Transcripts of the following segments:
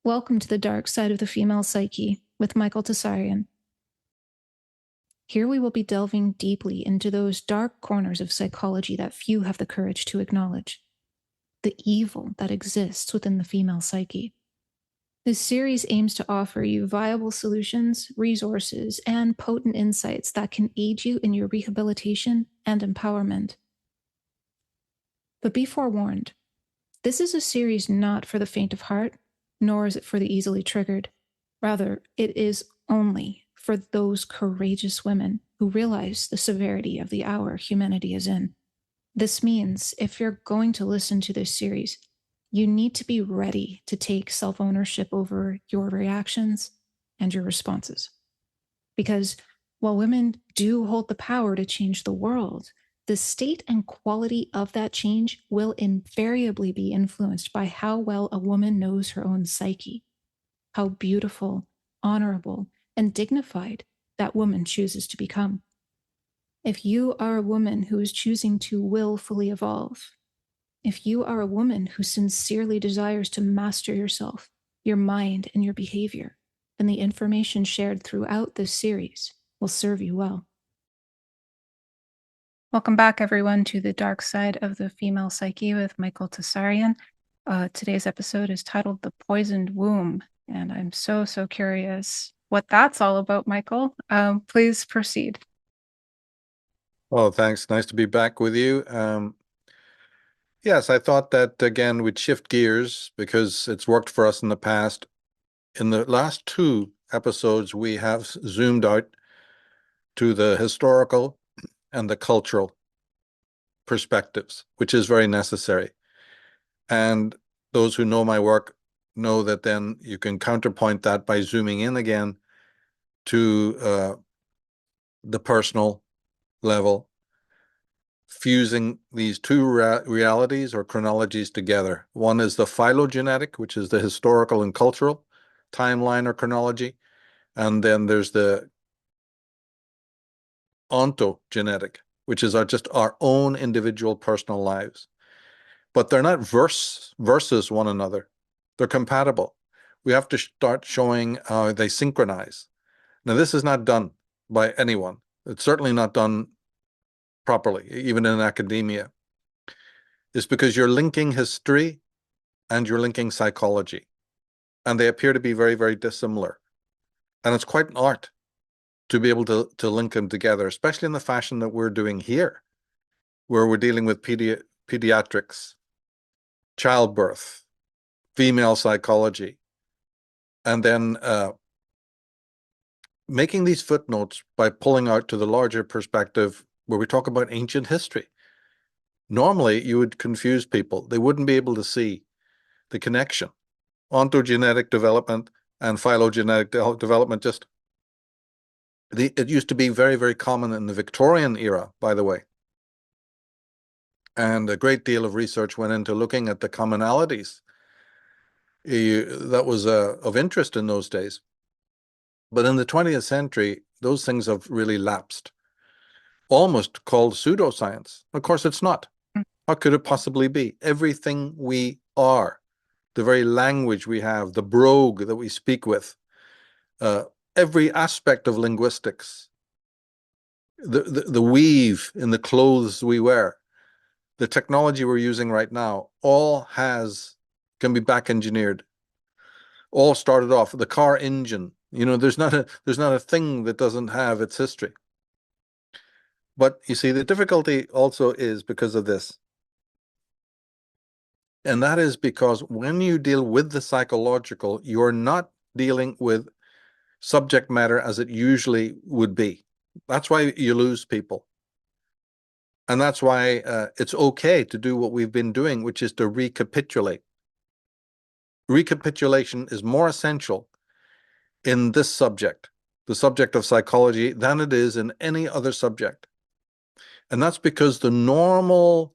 Welcome to the dark side of the female psyche with Michael Tsarion. Here we will be delving deeply into those dark corners of psychology that few have the courage to acknowledge, the evil that exists within the female psyche. This series aims to offer you viable solutions, resources, and potent insights that can aid you in your rehabilitation and empowerment. But be forewarned, this is a series not for the faint of heart, nor is it for the easily triggered. Rather, it is only for those courageous women who realize the severity of the hour humanity is in. This means if you're going to listen to this series, you need to be ready to take self-ownership over your reactions and your responses. Because while women do hold the power to change the world, the state and quality of that change will invariably be influenced by how well a woman knows her own psyche, how beautiful, honorable, and dignified that woman chooses to become. If you are a woman who is choosing to willfully evolve, if you are a woman who sincerely desires to master yourself, your mind, and your behavior, then the information shared throughout this series will serve you well. Welcome back, everyone, to the dark side of the female psyche with Michael Tsarion. Today's episode is titled The Poisoned Womb, and I'm so curious what that's all about, Michael. Please proceed. Oh, thanks. Nice to be back with you. Yes, I thought that, again, we'd shift gears because it's worked for us in the past. In the last two episodes, we have zoomed out to the historical and the cultural perspectives, which is very necessary. And those who know my work know that then you can counterpoint that by zooming in again to the personal level, fusing these two realities or chronologies together. One is the phylogenetic, which is the historical and cultural timeline or chronology, and then there's the ontogenetic, which is just our own individual personal lives. But they're not versus one another. They're compatible. We have to start showing how they synchronize. Now, this is not done by anyone. It's certainly not done properly, even in academia. It's because you're linking history and you're linking psychology, and they appear to be very dissimilar. And it's quite an art to be able to link them together, especially in the fashion that we're doing here, where we're dealing with pediatrics, childbirth, female psychology, and then making these footnotes by pulling out to the larger perspective where we talk about ancient history. Normally, you would confuse people. They wouldn't be able to see the connection. Ontogenetic development and phylogenetic development it used to be very common in the Victorian era, by the way. And a great deal of research went into looking at the commonalities that was of interest in those days. But in the 20th century, those things have really lapsed, almost called pseudoscience. Of course, it's not. How could it possibly be? Everything we are, the very language we have, the brogue that we speak with, every aspect of linguistics, the weave in the clothes we wear, the technology we're using right now, all can be back engineered. All started off the car engine. You know, there's not a thing that doesn't have its history. But you see, the difficulty also is because of this. And that is because when you deal with the psychological, you're not dealing with subject matter as it usually would be. That's why you lose people. And that's why it's okay to do what we've been doing, which is to recapitulate. Recapitulation is more essential in this subject, the subject of psychology, than it is in any other subject. And that's because the normal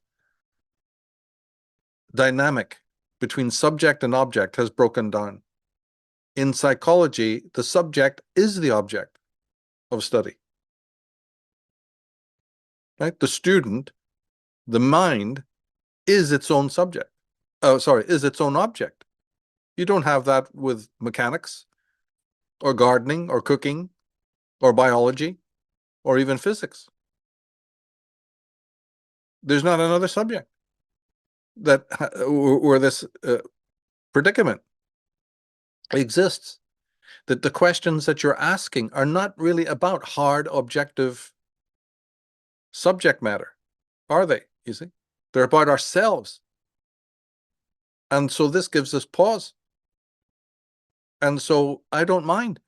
dynamic between subject and object has broken down. In psychology, the subject is the object of study. Right? The student, the mind, is its own subject. Is its own object. You don't have that with mechanics or gardening or cooking or biology or even physics. There's not another subject that where this predicament exists, that the questions that you're asking are not really about hard objective subject matter, are they? You see, they're about ourselves. And so this gives us pause. And so I don't mind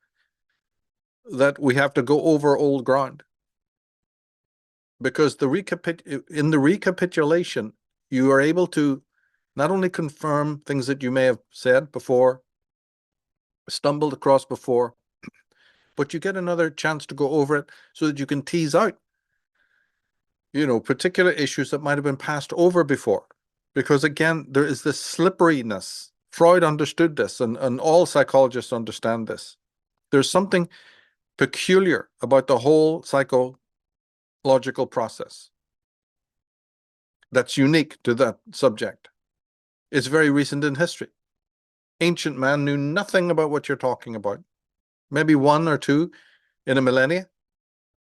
that we have to go over old ground, because in the recapitulation, you are able to not only confirm things that you may have said before, stumbled across before, but you get another chance to go over it so that you can tease out, particular issues that might have been passed over before. Because again, there is this slipperiness. Freud understood this, and all psychologists understand this. There's something peculiar about the whole psychological process that's unique to that subject. It's very recent in history. Ancient man knew nothing about what you're talking about. Maybe one or two in a millennia.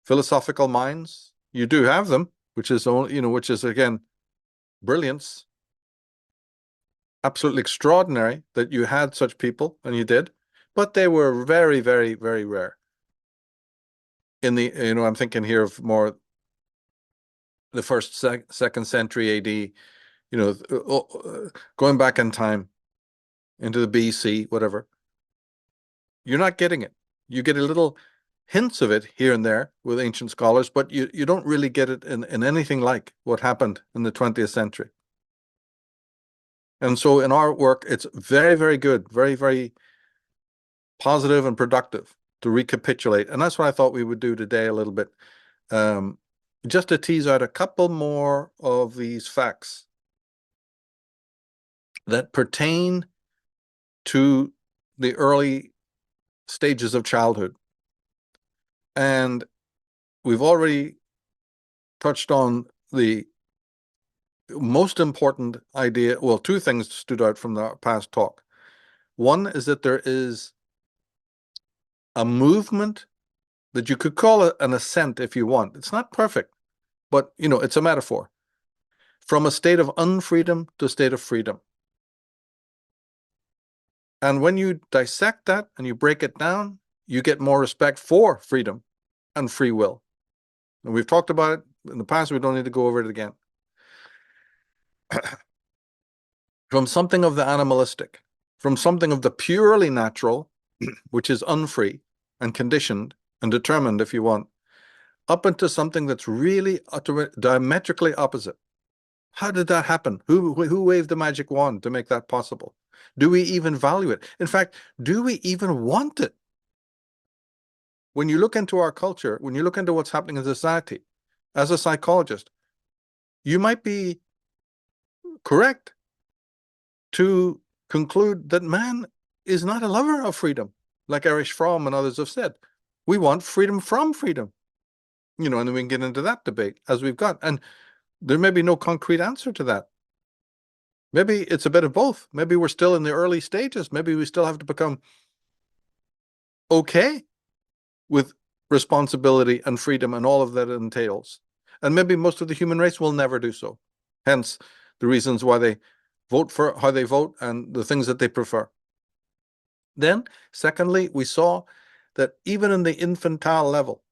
Philosophical minds, you do have them, which is again brilliance. Absolutely extraordinary that you had such people, and you did, but they were very, very, very rare. I'm thinking here of more the first, second century AD, going back in time into the BC, whatever. You're not getting it. You get a little hints of it here and there with ancient scholars, but you don't really get it in anything like what happened in the 20th century. And so in our work, it's very, very good, very, very positive and productive to recapitulate. And that's what I thought we would do today a little bit, just to tease out a couple more of these facts that pertain to the early stages of childhood. And we've already touched on the most important idea. Well, two things stood out from the past talk. One is that there is a movement that you could call it an ascent if you want. It's not perfect, but it's a metaphor. From a state of unfreedom to a state of freedom. And when you dissect that and you break it down, you get more respect for freedom and free will. And we've talked about it in the past. We don't need to go over it again. From something of the animalistic, from something of the purely natural, which is unfree and conditioned and determined, if you want, up into something that's really diametrically opposite. How did that happen? Who waved the magic wand to make that possible? Do we even value it? In fact, do we even want it? When you look into our culture, when you look into what's happening in society, as a psychologist, you might be correct to conclude that man is not a lover of freedom, like Erich Fromm and others have said. We want freedom from freedom. And then we can get into that debate as we've got. And there may be no concrete answer to that. Maybe it's a bit of both. Maybe we're still in the early stages. Maybe we still have to become okay with responsibility and freedom and all of that entails. And maybe most of the human race will never do so. Hence the reasons why they vote for how they vote and the things that they prefer. Then, secondly, we saw that even in the infantile level,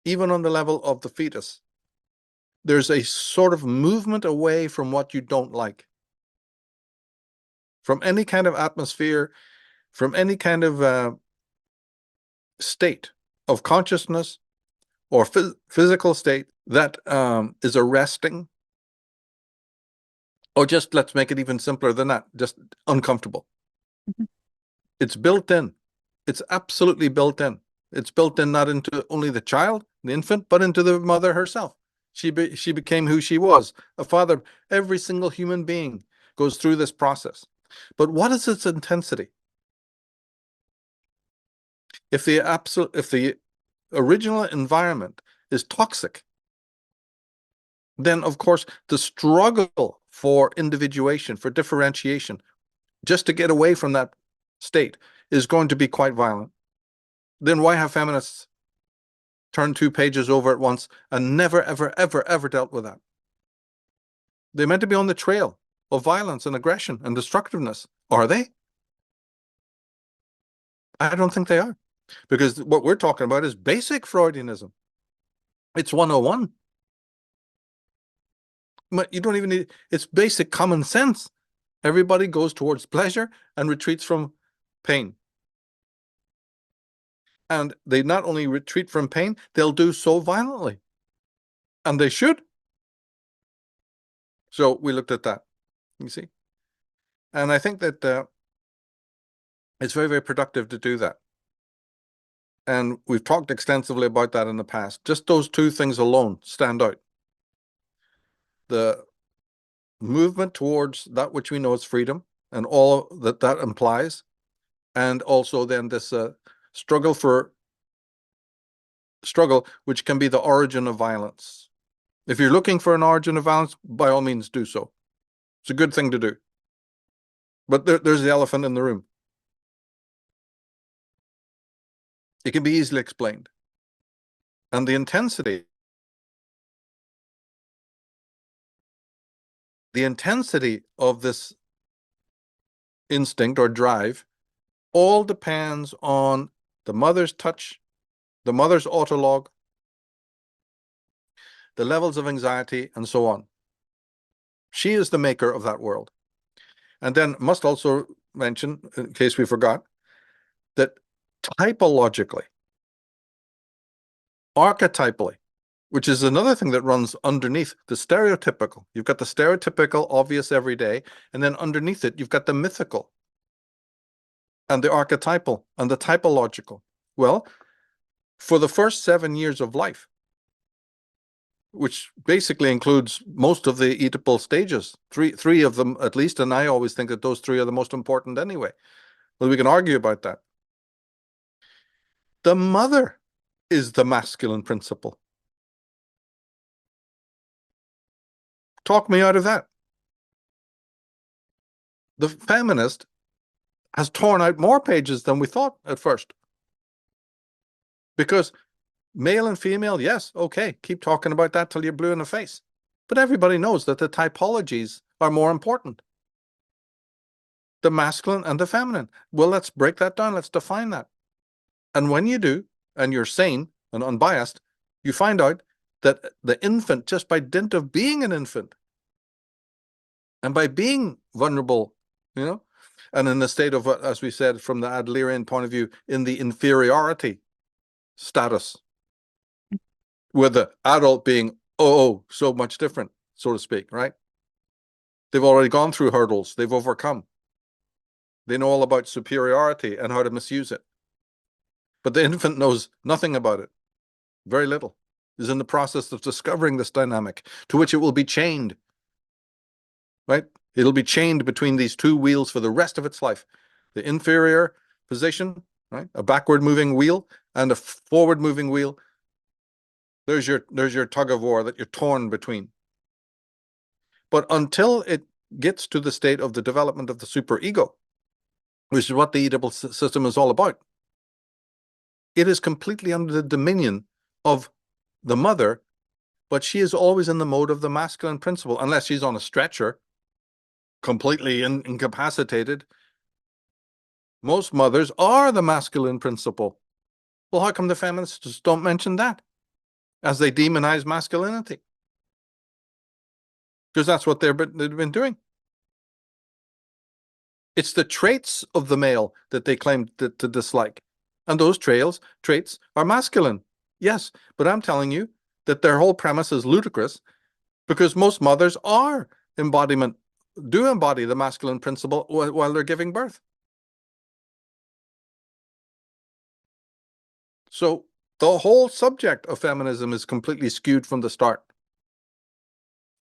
even on the level of the fetus, there's a sort of movement away from what you don't like. From any kind of atmosphere, from any kind of state of consciousness or physical state that is arresting, or just, let's make it even simpler than that, just uncomfortable. Mm-hmm. It's built in. It's absolutely built in. It's built in not into only the child, the infant, but into the mother herself. She became who she was, a father. Every single human being goes through this process. But what is its intensity? If the original environment is toxic, then of course the struggle for individuation, for differentiation, just to get away from that state is going to be quite violent, then why have feminists turned 2 pages over at once and never, ever, ever, ever dealt with that? They're meant to be on the trail of violence and aggression and destructiveness. Are they? I don't think they are. Because what we're talking about is basic Freudianism. It's 101. But you don't even need, it's basic common sense. Everybody goes towards pleasure and retreats from pain. And they not only retreat from pain, they'll do so violently. And they should. So we looked at that, you see. And I think that it's very, very productive to do that. And we've talked extensively about that in the past. Just those 2 things alone stand out. The movement towards that which we know is freedom and all that that implies, and also then this struggle which can be the origin of violence. If you're looking for an origin of violence, by all means do so. It's a good thing to do. But there's the elephant in the room. It can be easily explained. And the intensity of this instinct or drive all depends on the mother's touch, the mother's autolog, the levels of anxiety, and so on. She is the maker of that world. And then must also mention, in case we forgot, that typologically, archetypally, which is another thing that runs underneath the stereotypical. You've got the stereotypical, obvious everyday, and then underneath it, you've got the mythical and the archetypal and the typological. Well, for the first 7 years of life, which basically includes most of the Oedipal stages, three of them at least, and I always think that those 3 are the most important anyway. Well, we can argue about that. The mother is the masculine principle. Talk me out of that. The feminist has torn out more pages than we thought at first. Because male and female, yes, okay, keep talking about that till you're blue in the face. But everybody knows that the typologies are more important. The masculine and the feminine. Well, let's break that down. Let's define that. And when you do, and you're sane and unbiased, you find out that the infant, just by dint of being an infant, and by being vulnerable, and in the state of, as we said, from the Adlerian point of view, in the inferiority status, with the adult being, so much different, so to speak, right? They've already gone through hurdles. They've overcome. They know all about superiority and how to misuse it. But the infant knows nothing about it. Very little. Is in the process of discovering this dynamic, to which it will be chained, right? It'll be chained between these 2 wheels for the rest of its life. The inferior position, right? A backward moving wheel and a forward moving wheel. There's your tug of war that you're torn between. But until it gets to the state of the development of the superego, which is what the Oedipal system is all about, it is completely under the dominion of the mother, but she is always in the mode of the masculine principle, unless she's on a stretcher, completely incapacitated. Most mothers are the masculine principle. Well, how come the feminists just don't mention that as they demonize masculinity? Because that's what they've been doing. It's the traits of the male that they claim to dislike. And those traits are masculine. Yes, but I'm telling you that their whole premise is ludicrous, because most mothers do embody the masculine principle while they're giving birth. So the whole subject of feminism is completely skewed from the start.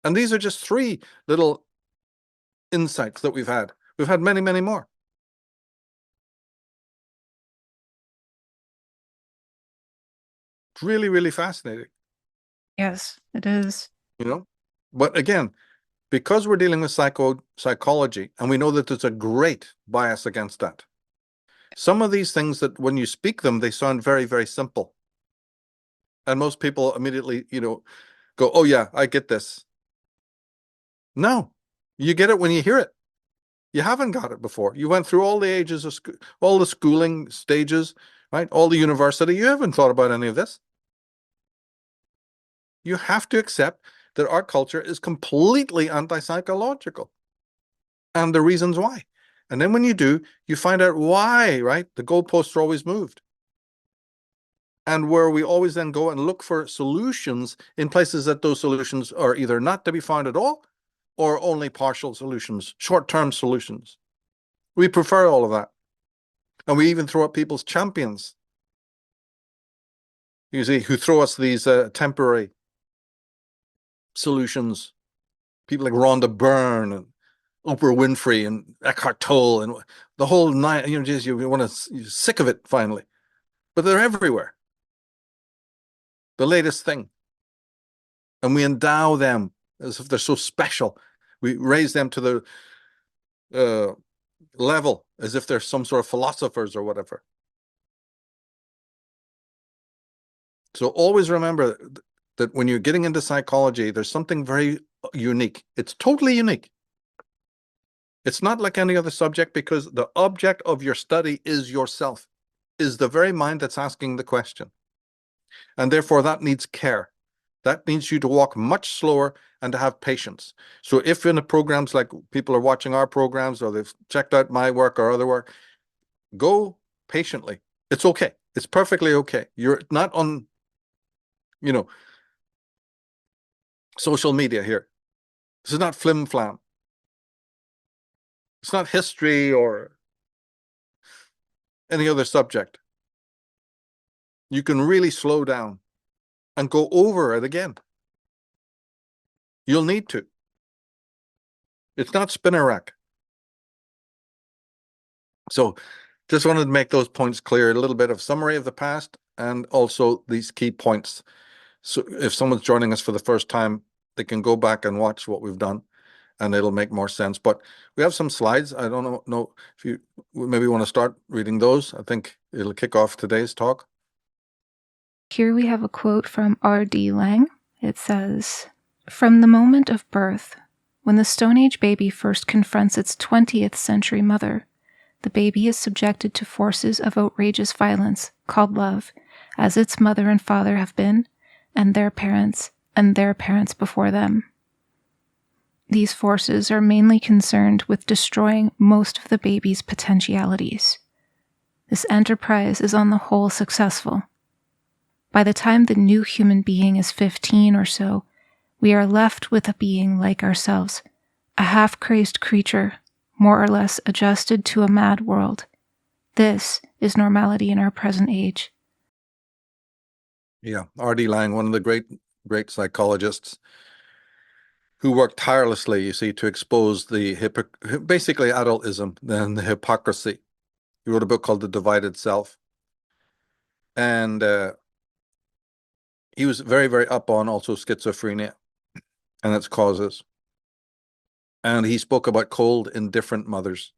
And these are just 3 little insights that we've had. We've had many, many more. It's really, really fascinating. Yes, it is. But again, because we're dealing with psychology, and we know that there's a great bias against that. Some of these things that when you speak them, they sound very, very simple. And most people immediately, go, oh yeah, I get this. No, you get it when you hear it. You haven't got it before. You went through all the ages of all the schooling stages, right? All the university. You haven't thought about any of this. You have to accept that our culture is completely anti-psychological and the reasons why. And then when you do, you find out why, right? The goalposts are always moved. And where we always then go and look for solutions in places that those solutions are either not to be found at all or only partial solutions, short-term solutions. We prefer all of that. And we even throw up people's champions, you see, who throw us these temporary solutions. People like Rhonda Byrne and Oprah Winfrey and Eckhart Tolle and the whole nine, you want to, you're sick of it finally. But they're everywhere. The latest thing. And we endow them as if they're so special. We raise them to the level as if they're some sort of philosophers or whatever. So always remember that when you're getting into psychology, there's something very unique. It's totally unique. It's not like any other subject because the object of your study is yourself, is the very mind that's asking the question. And therefore that needs care. That needs you to walk much slower and to have patience. So if in the programs, like people are watching our programs or they've checked out my work or other work, go patiently. It's okay. It's perfectly okay. You're not on, social media here. This is not flim flam. It's not history or any other subject. You can really slow down and go over it again. You'll need to. It's not spinner rack. So just wanted to make those points clear, a little bit of summary of the past and also these key points. So if someone's joining us for the first time, they can go back and watch what we've done and it'll make more sense. But we have some slides. I don't know if you maybe want to start reading those. I think it'll kick off today's talk. Here we have a quote from R.D. Laing. It says, "From the moment of birth, when the Stone Age baby first confronts its 20th century mother, the baby is subjected to forces of outrageous violence called love, as its mother and father have been, and their parents before them. These forces are mainly concerned with destroying most of the baby's potentialities. This enterprise is on the whole successful. By the time the new human being is 15 or so, we are left with a being like ourselves, a half-crazed creature, more or less adjusted to a mad world. This is normality in our present age." Yeah, R.D. Laing, one of the great psychologists who worked tirelessly, you see, to expose the basically adultism and the hypocrisy. He wrote a book called The Divided Self. And he was very, very up on also schizophrenia and its causes. And he spoke about cold, indifferent mothers.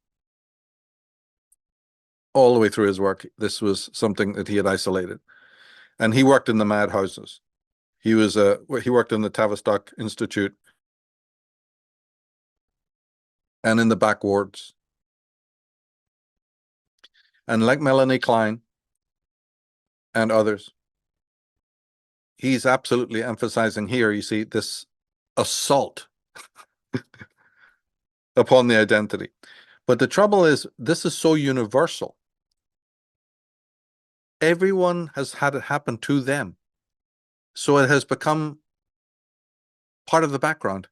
All the way through his work, this was something that he had isolated. And he worked in the madhouses. He worked in the Tavistock Institute and in the back wards. And like Melanie Klein and others, he's absolutely emphasizing here, you see, this assault upon the identity. But the trouble is, this is so universal. Everyone has had it happen to them. So it has become part of the background.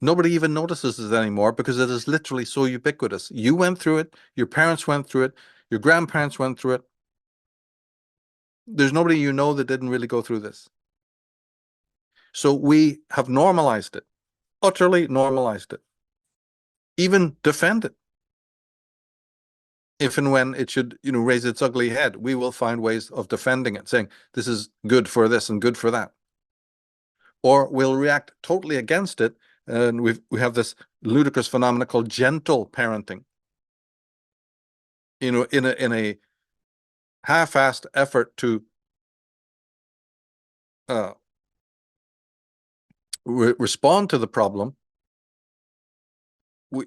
Nobody even notices it anymore because it is literally so ubiquitous. You went through it, your parents went through it, your grandparents went through it. There's nobody you know that didn't really go through this. So we have normalized it, utterly normalized it, even defend it. If and when it should, raise its ugly head, we will find ways of defending it, saying this is good for this and good for that. or we'll react totally against it. And we have this ludicrous phenomenon called gentle parenting. In a half-assed effort to respond to the problem,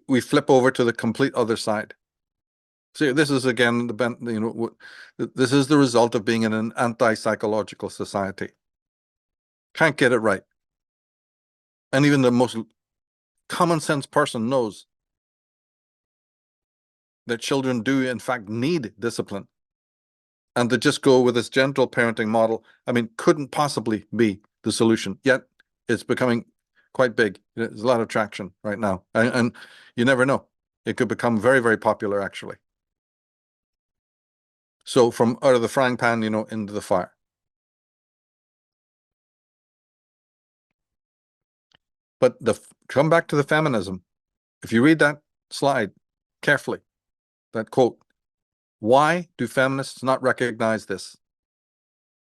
we flip over to the complete other side. See, this is again this is the result of being in an anti-psychological society. Can't get it right. And even the most common sense person knows that children do in fact need discipline. And to just go with this gentle parenting model, I mean, couldn't possibly be the solution. Yet it's becoming quite big. There's a lot of traction right now. And you never know. It could become very, very popular, actually. So from out of the frying pan, into the fire. But come back to the feminism. If you read that slide carefully, that quote, why do feminists not recognize this?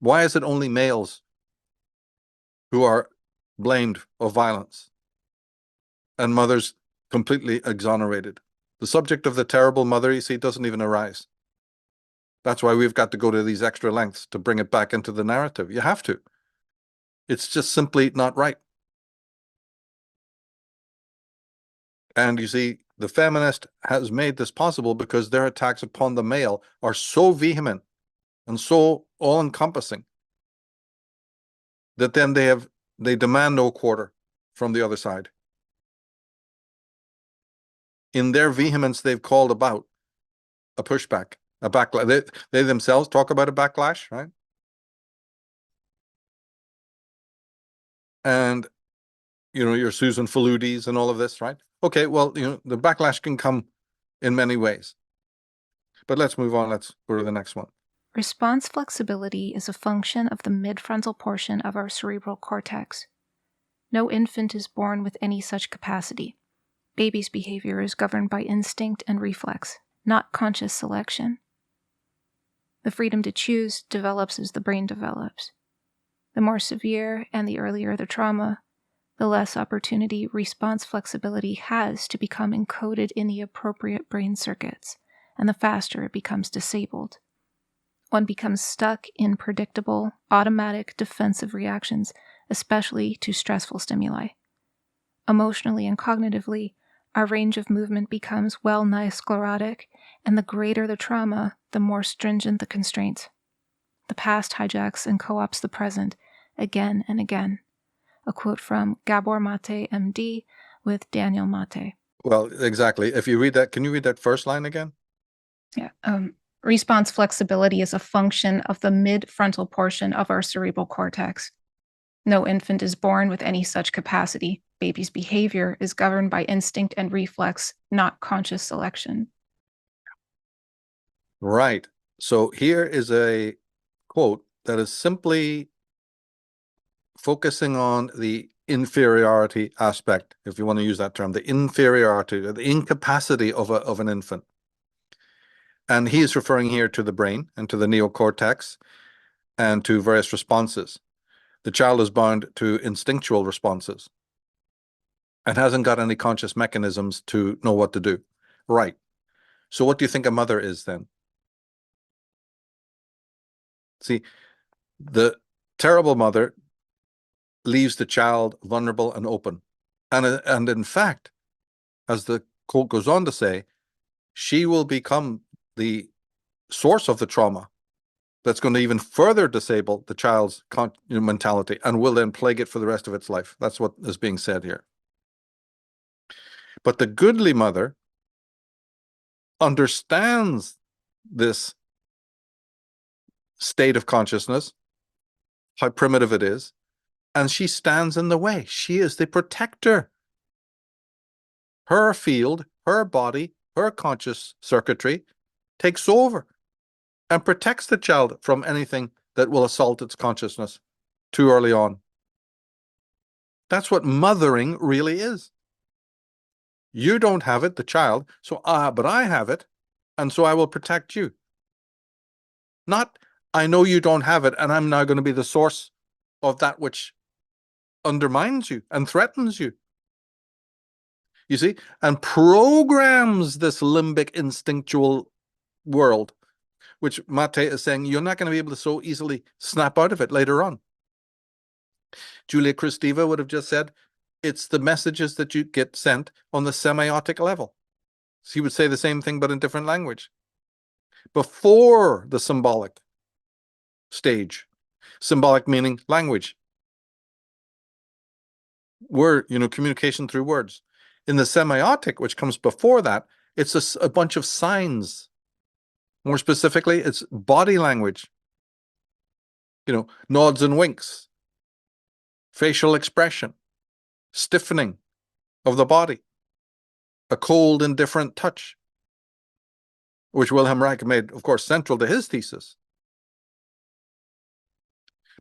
Why is it only males who are blamed of violence and mothers completely exonerated? The subject of the terrible mother, you see, doesn't even arise. That's why we've got to go to these extra lengths to bring it back into the narrative. You have to. It's just simply not right. And you see, the feminist has made this possible because their attacks upon the male are so vehement and so all-encompassing that then they demand no quarter from the other side. In their vehemence, they've called about a pushback, a backlash. They themselves talk about a backlash, right? And your Susan Faludis and all of this, right? Okay, well, the backlash can come in many ways. But let's move on. Let's go to the next one. Response flexibility is a function of the midfrontal portion of our cerebral cortex. No infant is born with any such capacity. Baby's behavior is governed by instinct and reflex, not conscious selection. The freedom to choose develops as the brain develops. The more severe and the earlier the trauma, the less opportunity response flexibility has to become encoded in the appropriate brain circuits, and the faster it becomes disabled. One becomes stuck in predictable, automatic defensive reactions, especially to stressful stimuli. Emotionally and cognitively, our range of movement becomes well-nigh sclerotic, and the greater the trauma, the more stringent the constraints. The past hijacks and co-opts the present, again and again. A quote from Gabor Mate, MD, with Daniel Mate. Well, exactly. If you read that, can you read that first line again? Yeah. Response flexibility is a function of the midfrontal portion of our cerebral cortex. No infant is born with any such capacity. Baby's behavior is governed by instinct and reflex, not conscious selection. Right. So here is a quote that is simply focusing on the inferiority aspect, if you want to use that term, the inferiority, the incapacity of an infant. And he is referring here to the brain and to the neocortex and to various responses. The child is bound to instinctual responses and hasn't got any conscious mechanisms to know what to do. Right. So what do you think a mother is then? See, the terrible mother leaves the child vulnerable and open. And in fact, as the quote goes on to say, she will become the source of the trauma that's going to even further disable the child's mentality and will then plague it for the rest of its life. That's what is being said here. But the goodly mother understands this state of consciousness, how primitive it is, and she stands in the way. She is the protector. Her field, her body, her conscious circuitry takes over and protects the child from anything that will assault its consciousness too early on. That's what mothering really is. You don't have it, the child, but I have it, and so I will protect you. Not, I know you don't have it, and I'm now going to be the source of that which undermines you and threatens you. You see, and programs this limbic instinctual world, which Mate is saying you're not going to be able to so easily snap out of it later on. Julia Kristeva would have just said, it's the messages that you get sent on the semiotic level. She would say the same thing, but in different language. Before the symbolic stage, symbolic meaning language, word, communication through words. In the semiotic, which comes before that, it's a bunch of signs. More specifically, it's body language, nods and winks, facial expression, stiffening of the body, a cold, indifferent touch, which Wilhelm Reich made, of course, central to his thesis.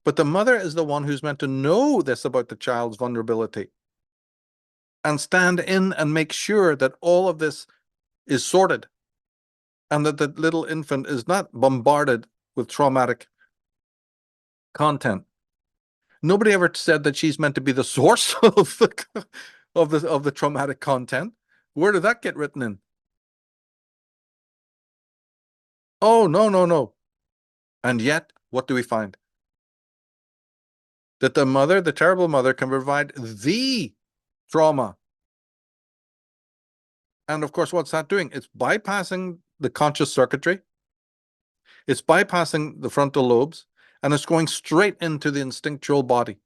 But the mother is the one who's meant to know this about the child's vulnerability and stand in and make sure that all of this is sorted and that the little infant is not bombarded with traumatic content. Nobody ever said that she's meant to be the source of the traumatic content. Where did that get written in? Oh, no, no, no. And yet, what do we find? That the mother, the terrible mother, can provide the trauma. And of course, what's that doing? It's bypassing the conscious circuitry. It's bypassing the frontal lobes, and it's going straight into the instinctual body.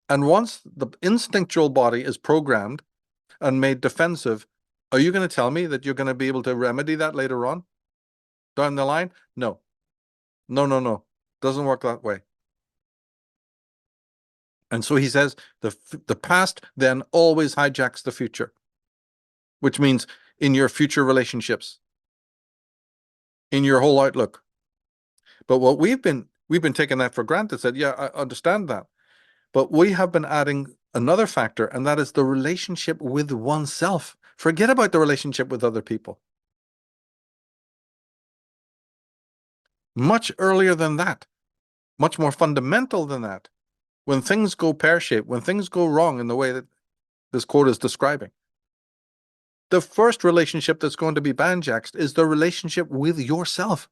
And once the instinctual body is programmed and made defensive, are you going to tell me that you're going to be able to remedy that later on down the line? No. No, no, no. Doesn't work that way. And so he says the past then always hijacks the future, which means in your future relationships, in your whole outlook. But what we've been taking that for granted, said, yeah, I understand that. But we have been adding another factor, and that is the relationship with oneself. Forget about the relationship with other people. Much earlier than that, much more fundamental than that, when things go pear-shaped, when things go wrong in the way that this quote is describing, the first relationship that's going to be banjaxed is the relationship with yourself.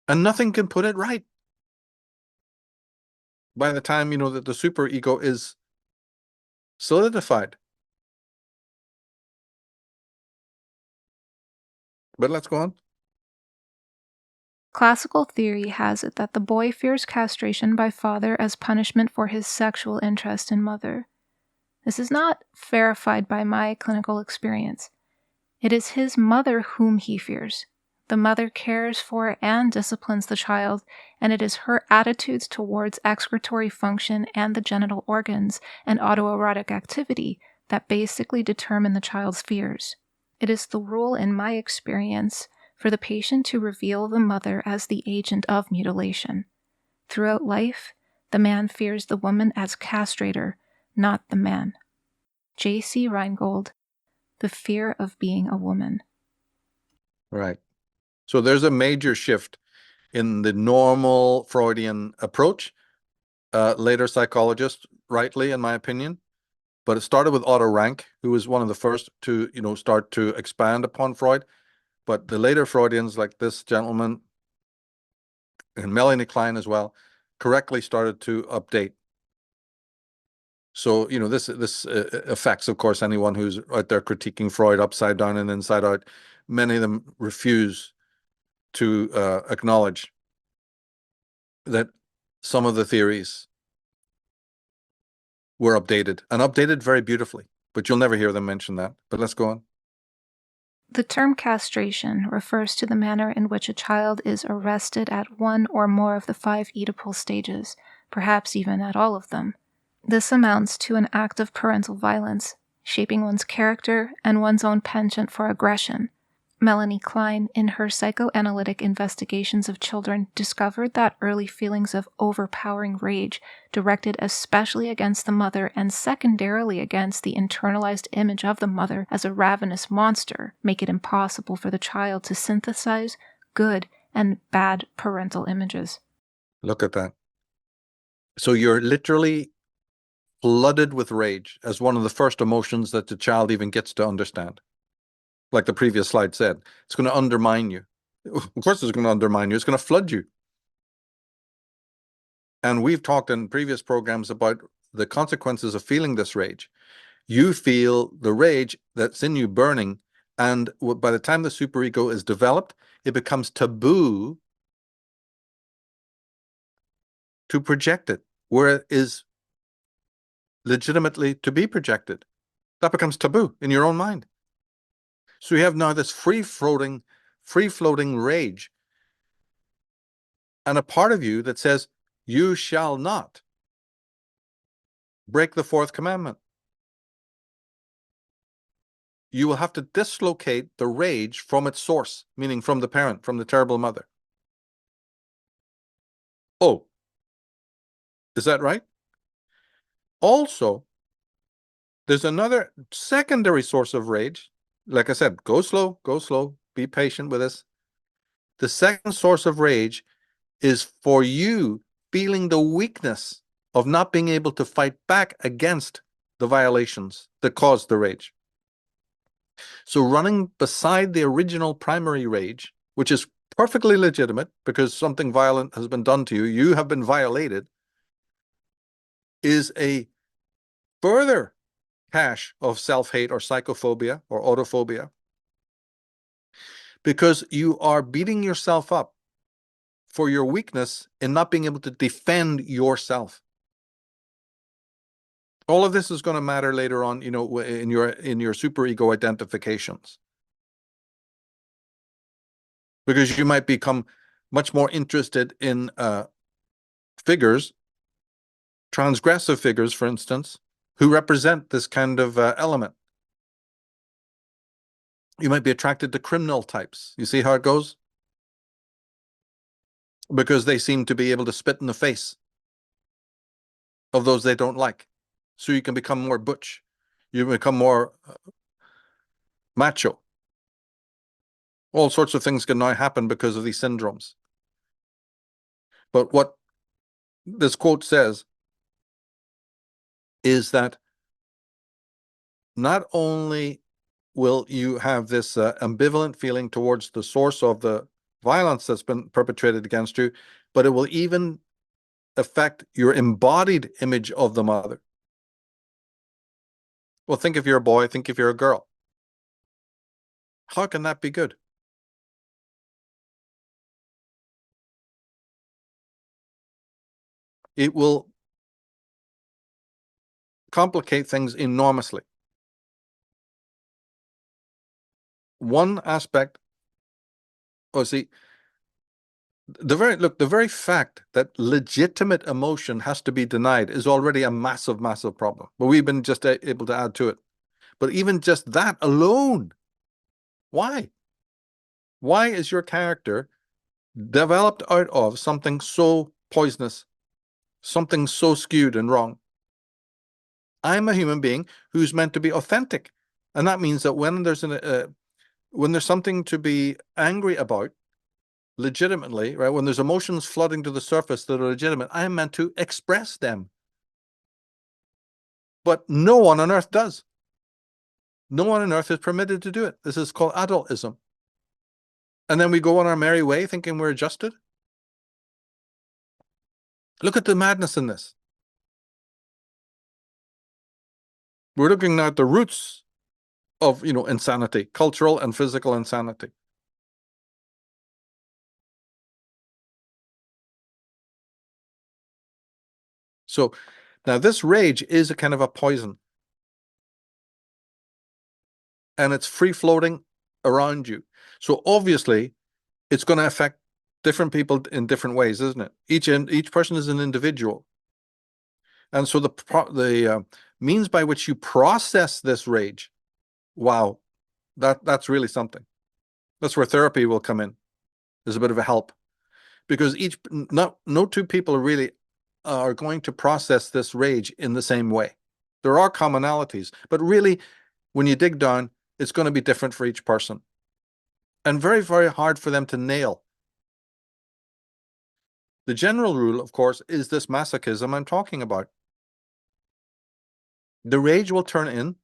And nothing can put it right. By the time, that the superego is solidified. But let's go on. Classical theory has it that the boy fears castration by father as punishment for his sexual interest in mother. This is not verified by my clinical experience. It is his mother whom he fears. The mother cares for and disciplines the child, and it is her attitudes towards excretory function and the genital organs and autoerotic activity that basically determine the child's fears. It is the rule, in my experience, for the patient to reveal the mother as the agent of mutilation. Throughout life, the man fears the woman as castrator, not the man. J.C. Reingold, The Fear of Being a Woman. Right. So there's a major shift in the normal Freudian approach. Later psychologists, rightly, in my opinion, but it started with Otto Rank, who was one of the first to, start to expand upon Freud. But the later Freudians, like this gentleman and Melanie Klein as well, correctly started to update. So, this affects, of course, anyone who's out there critiquing Freud upside down and inside out. Many of them refuse to acknowledge that some of the theories were updated, and updated very beautifully, but you'll never hear them mention that. But let's go on. The term castration refers to the manner in which a child is arrested at one or more of the 5 Oedipal stages, perhaps even at all of them. This amounts to an act of parental violence, shaping one's character and one's own penchant for aggression. Melanie Klein, in her psychoanalytic investigations of children, discovered that early feelings of overpowering rage, directed especially against the mother and secondarily against the internalized image of the mother as a ravenous monster, make it impossible for the child to synthesize good and bad parental images. Look at that. So you're literally flooded with rage as one of the first emotions that the child even gets to understand. Like the previous slide said, it's going to undermine you. Of course, it's going to undermine you. It's going to flood you. And we've talked in previous programs about the consequences of feeling this rage. You feel the rage that's in you burning, and by the time the superego is developed, it becomes taboo to project it, where it is legitimately to be projected. That becomes taboo in your own mind. So you have now this free-floating rage, and a part of you that says, you shall not break the fourth commandment. You will have to dislocate the rage from its source, meaning from the parent, from the terrible mother. Oh, is that right? Also, there's another secondary source of rage. Like I said, go slow, be patient with us. The second source of rage is for you feeling the weakness of not being able to fight back against the violations that caused the rage. So running beside the original primary rage, which is perfectly legitimate because something violent has been done to you, you have been violated, is a further cache of self-hate or psychophobia or autophobia, because you are beating yourself up for your weakness in not being able to defend yourself. All of this is going to matter later on, in your superego identifications, because you might become much more interested in figures, transgressive figures, for instance, who represent this kind of element. You might be attracted to criminal types. You see how it goes? Because they seem to be able to spit in the face of those they don't like. So you can become more butch. You become more macho. All sorts of things can now happen because of these syndromes. But what this quote says is that not only will you have this ambivalent feeling towards the source of the violence that's been perpetrated against you, but it will even affect your embodied image of the mother. Well, think if you're a boy, think if you're a girl. How can that be good? It will complicate things enormously. One aspect, see, the very fact that legitimate emotion has to be denied is already a massive, massive problem. But we've been just able to add to it. But even just that alone, why? Why is your character developed out of something so poisonous, something so skewed and wrong? I'm a human being who's meant to be authentic. And that means that when there's something to be angry about, legitimately, right? When there's emotions flooding to the surface that are legitimate, I am meant to express them. But no one on earth does. No one on earth is permitted to do it. This is called adultism. And then we go on our merry way thinking we're adjusted. Look at the madness in this. We're looking now at the roots of, insanity, cultural and physical insanity. So now this rage is a kind of a poison. And it's free floating around you. So obviously it's going to affect different people in different ways, isn't it? Each person is an individual. And so the means by which you process this rage, wow, that's really something. That's where therapy will come in. There's a bit of a help, because no two people really are going to process this rage in the same way. There are commonalities, but really, when you dig down, it's going to be different for each person, and very, very hard for them to nail. The general rule, of course, is this masochism I'm talking about. The rage will turn in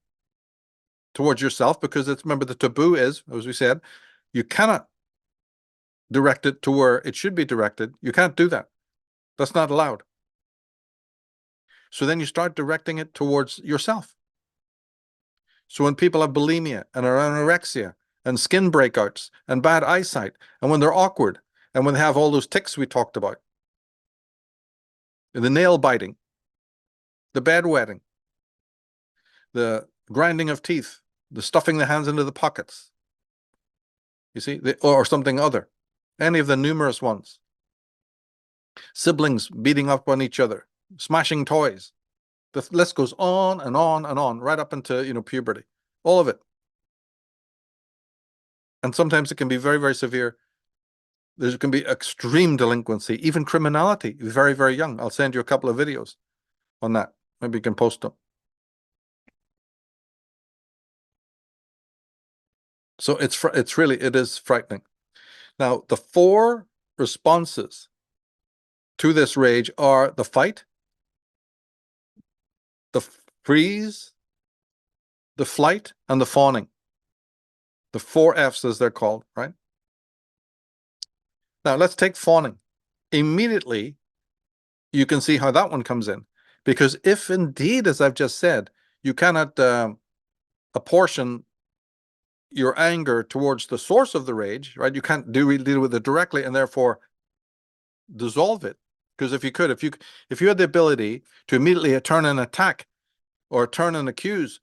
towards yourself because it's, remember, the taboo is, as we said, you cannot direct it to where it should be directed. You can't do that. That's not allowed. So then you start directing it towards yourself. So when people have bulimia and anorexia and skin breakouts and bad eyesight, and when they're awkward, and when they have all those tics we talked about, the nail biting, the bedwetting, the grinding of teeth, the stuffing the hands into the pockets, you see, or something other, any of the numerous ones, siblings beating up on each other, smashing toys. The list goes on and on and on, right up into, puberty, all of it. And sometimes it can be very, very severe. There can be extreme delinquency, even criminality, very, very young. I'll send you a couple of videos on that. Maybe you can post them. So it is frightening. Now, the 4 responses to this rage are the fight, the freeze, the flight, and the fawning. The 4 F's, as they're called, right? Now, let's take fawning. Immediately, you can see how that one comes in. Because if indeed, as I've just said, you cannot apportion your anger towards the source of the rage, right? You can't deal with it directly and therefore dissolve it. Because if you could, if you had the ability to immediately turn and attack or turn and accuse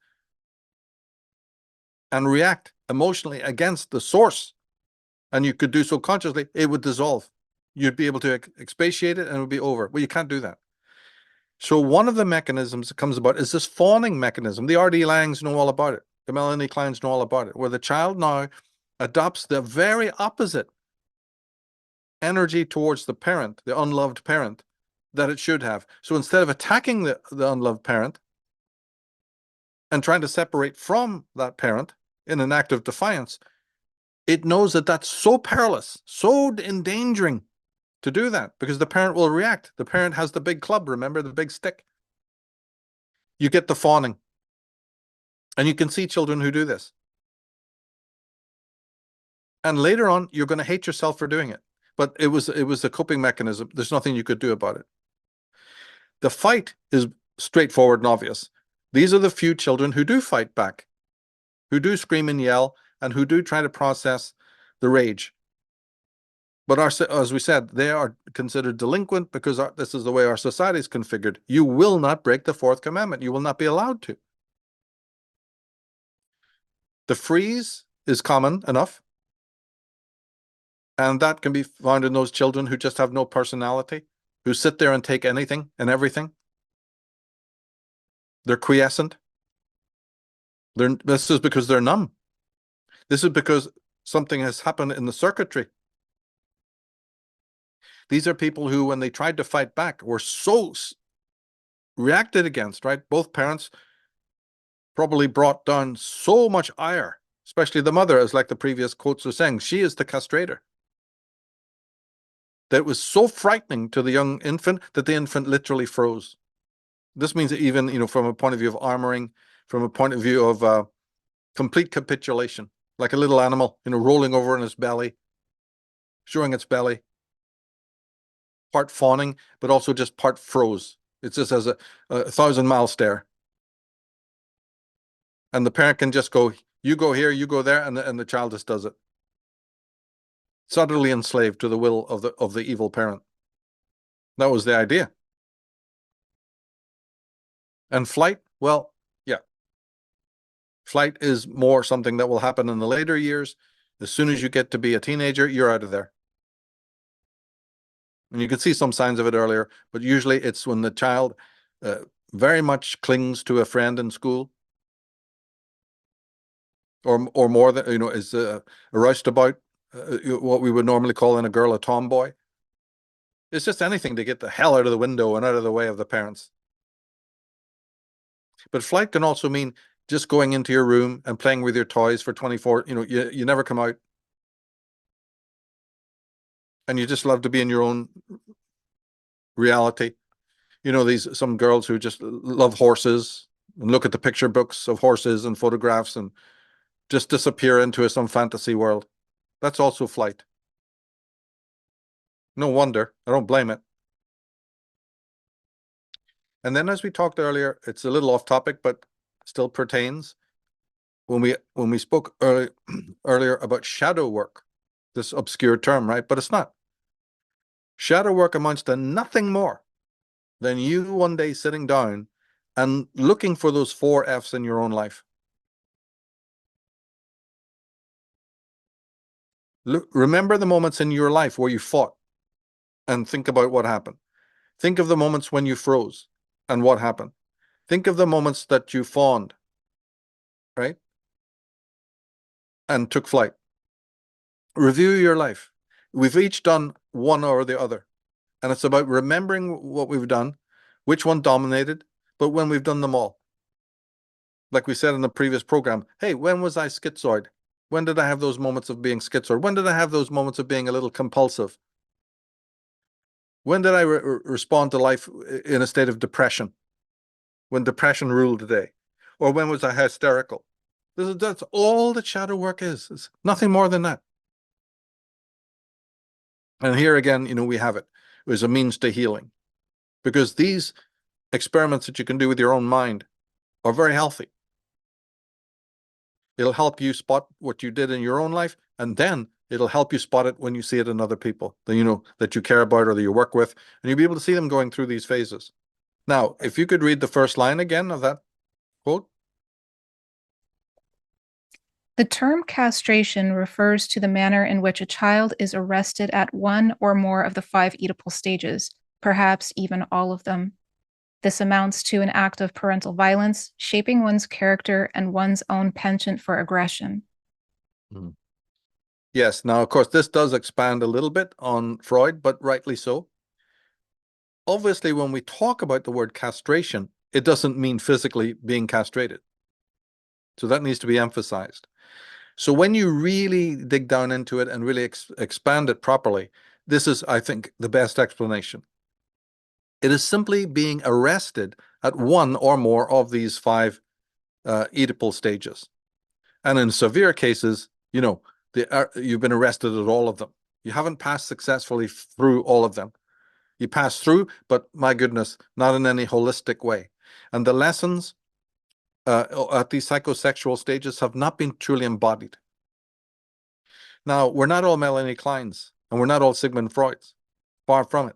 and react emotionally against the source, and you could do so consciously, it would dissolve. You'd be able to expatiate it and it would be over. Well, you can't do that. So one of the mechanisms that comes about is this fawning mechanism. The R.D. Langs know all about it. The Melanie Kleins know all about it, where the child now adopts the very opposite energy towards the parent, the unloved parent, that it should have. So instead of attacking the unloved parent and trying to separate from that parent in an act of defiance, it knows that that's so perilous, so endangering to do that, because the parent will react. The parent has the big club, remember, the big stick. You get the fawning. And you can see children who do this. And later on, you're going to hate yourself for doing it. But it was a coping mechanism. There's nothing you could do about it. The fight is straightforward and obvious. These are the few children who do fight back, who do scream and yell, and who do try to process the rage. But as we said, they are considered delinquent because this is the way our society is configured. You will not break the 4th commandment. You will not be allowed to. The freeze is common enough. And that can be found in those children who just have no personality, who sit there and take anything and everything. They're quiescent. This is because they're numb. This is because something has happened in the circuitry. These are people who, when they tried to fight back, were so reacted against, right? Both parents probably brought down so much ire, especially the mother, as like the previous quotes are saying, she is the castrator. That it was so frightening to the young infant that the infant literally froze. This means that even, from a point of view of armoring, from a point of view of complete capitulation, like a little animal, rolling over in its belly, showing its belly, part fawning, but also just part froze. It's just as a 1,000-mile stare. And the parent can just go, you go here, you go there, and the child just does it. It's utterly enslaved to the will of the evil parent. That was the idea. And flight, well, yeah. Flight is more something that will happen in the later years. As soon as you get to be a teenager, you're out of there. And you can see some signs of it earlier, but usually it's when the child very much clings to a friend in school, or more than, is a roustabout, what we would normally call in a girl a tomboy. It's just anything to get the hell out of the window and out of the way of the parents. But flight can also mean just going into your room and playing with your toys for 24, you never come out. And you just love to be in your own reality. You know, some girls who just love horses and look at the picture books of horses and photographs and just disappear into some fantasy world. That's also flight. No wonder. I don't blame it. And then, as we talked earlier, it's a little off topic, but still pertains. When we spoke earlier about shadow work, this obscure term, right? But it's not. Shadow work amounts to nothing more than you one day sitting down and looking for those 4 F's in your own life. Remember the moments in your life where you fought and think about what happened. Think of the moments when you froze and what happened. Think of the moments that you fawned, right? And took flight. Review your life. We've each done one or the other. And it's about remembering what we've done, which one dominated, but when we've done them all. Like we said in the previous program, hey, when was I schizoid? When did I have those moments of being schizoid? When did I have those moments of being a little compulsive? When did I respond to life in a state of depression? When depression ruled the day? Or when was I hysterical? That's all that shadow work is. It's nothing more than that. And here again, we have it. It was a means to healing. Because these experiments that you can do with your own mind are very healthy. It'll help you spot what you did in your own life, and then it'll help you spot it when you see it in other people that that you care about or that you work with, and you'll be able to see them going through these phases. Now, if you could read the first line again of that quote. The term castration refers to the manner in which a child is arrested at one or more of the 5 Oedipal stages, perhaps even all of them. This amounts to an act of parental violence, shaping one's character and one's own penchant for aggression. Yes. Now, of course, this does expand a little bit on Freud, but rightly so. Obviously, when we talk about the word castration, it doesn't mean physically being castrated. So that needs to be emphasized. So when you really dig down into it and really expand it properly, this is, I think, the best explanation. It is simply being arrested at one or more of these 5 Oedipal stages. And in severe cases, you've been arrested at all of them. You haven't passed successfully through all of them. You pass through, but my goodness, not in any holistic way. And the lessons at these psychosexual stages have not been truly embodied. Now, we're not all Melanie Kleins, and we're not all Sigmund Freuds. Far from it.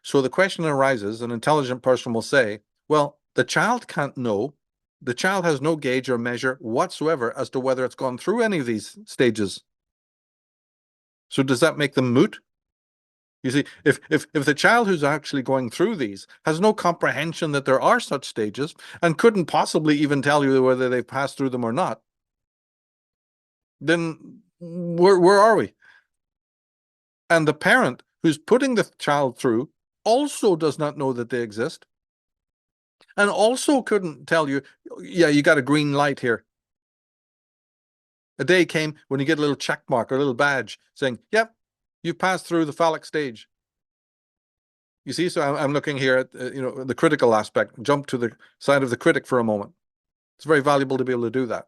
So the question arises, an intelligent person will say, well, the child can't know. The child has no gauge or measure whatsoever as to whether it's gone through any of these stages. So does that make them moot? You see, if the child who's actually going through these has no comprehension that there are such stages and couldn't possibly even tell you whether they've passed through them or not, then where are we? And the parent who's putting the child through also does not know that they exist, and also couldn't tell you, yeah, you got a green light here. A day came when you get a little check mark or a little badge saying, yep, you've passed through the phallic stage. You see, so I'm looking here at the critical aspect. Jump to the side of the critic for a moment. It's very valuable to be able to do that.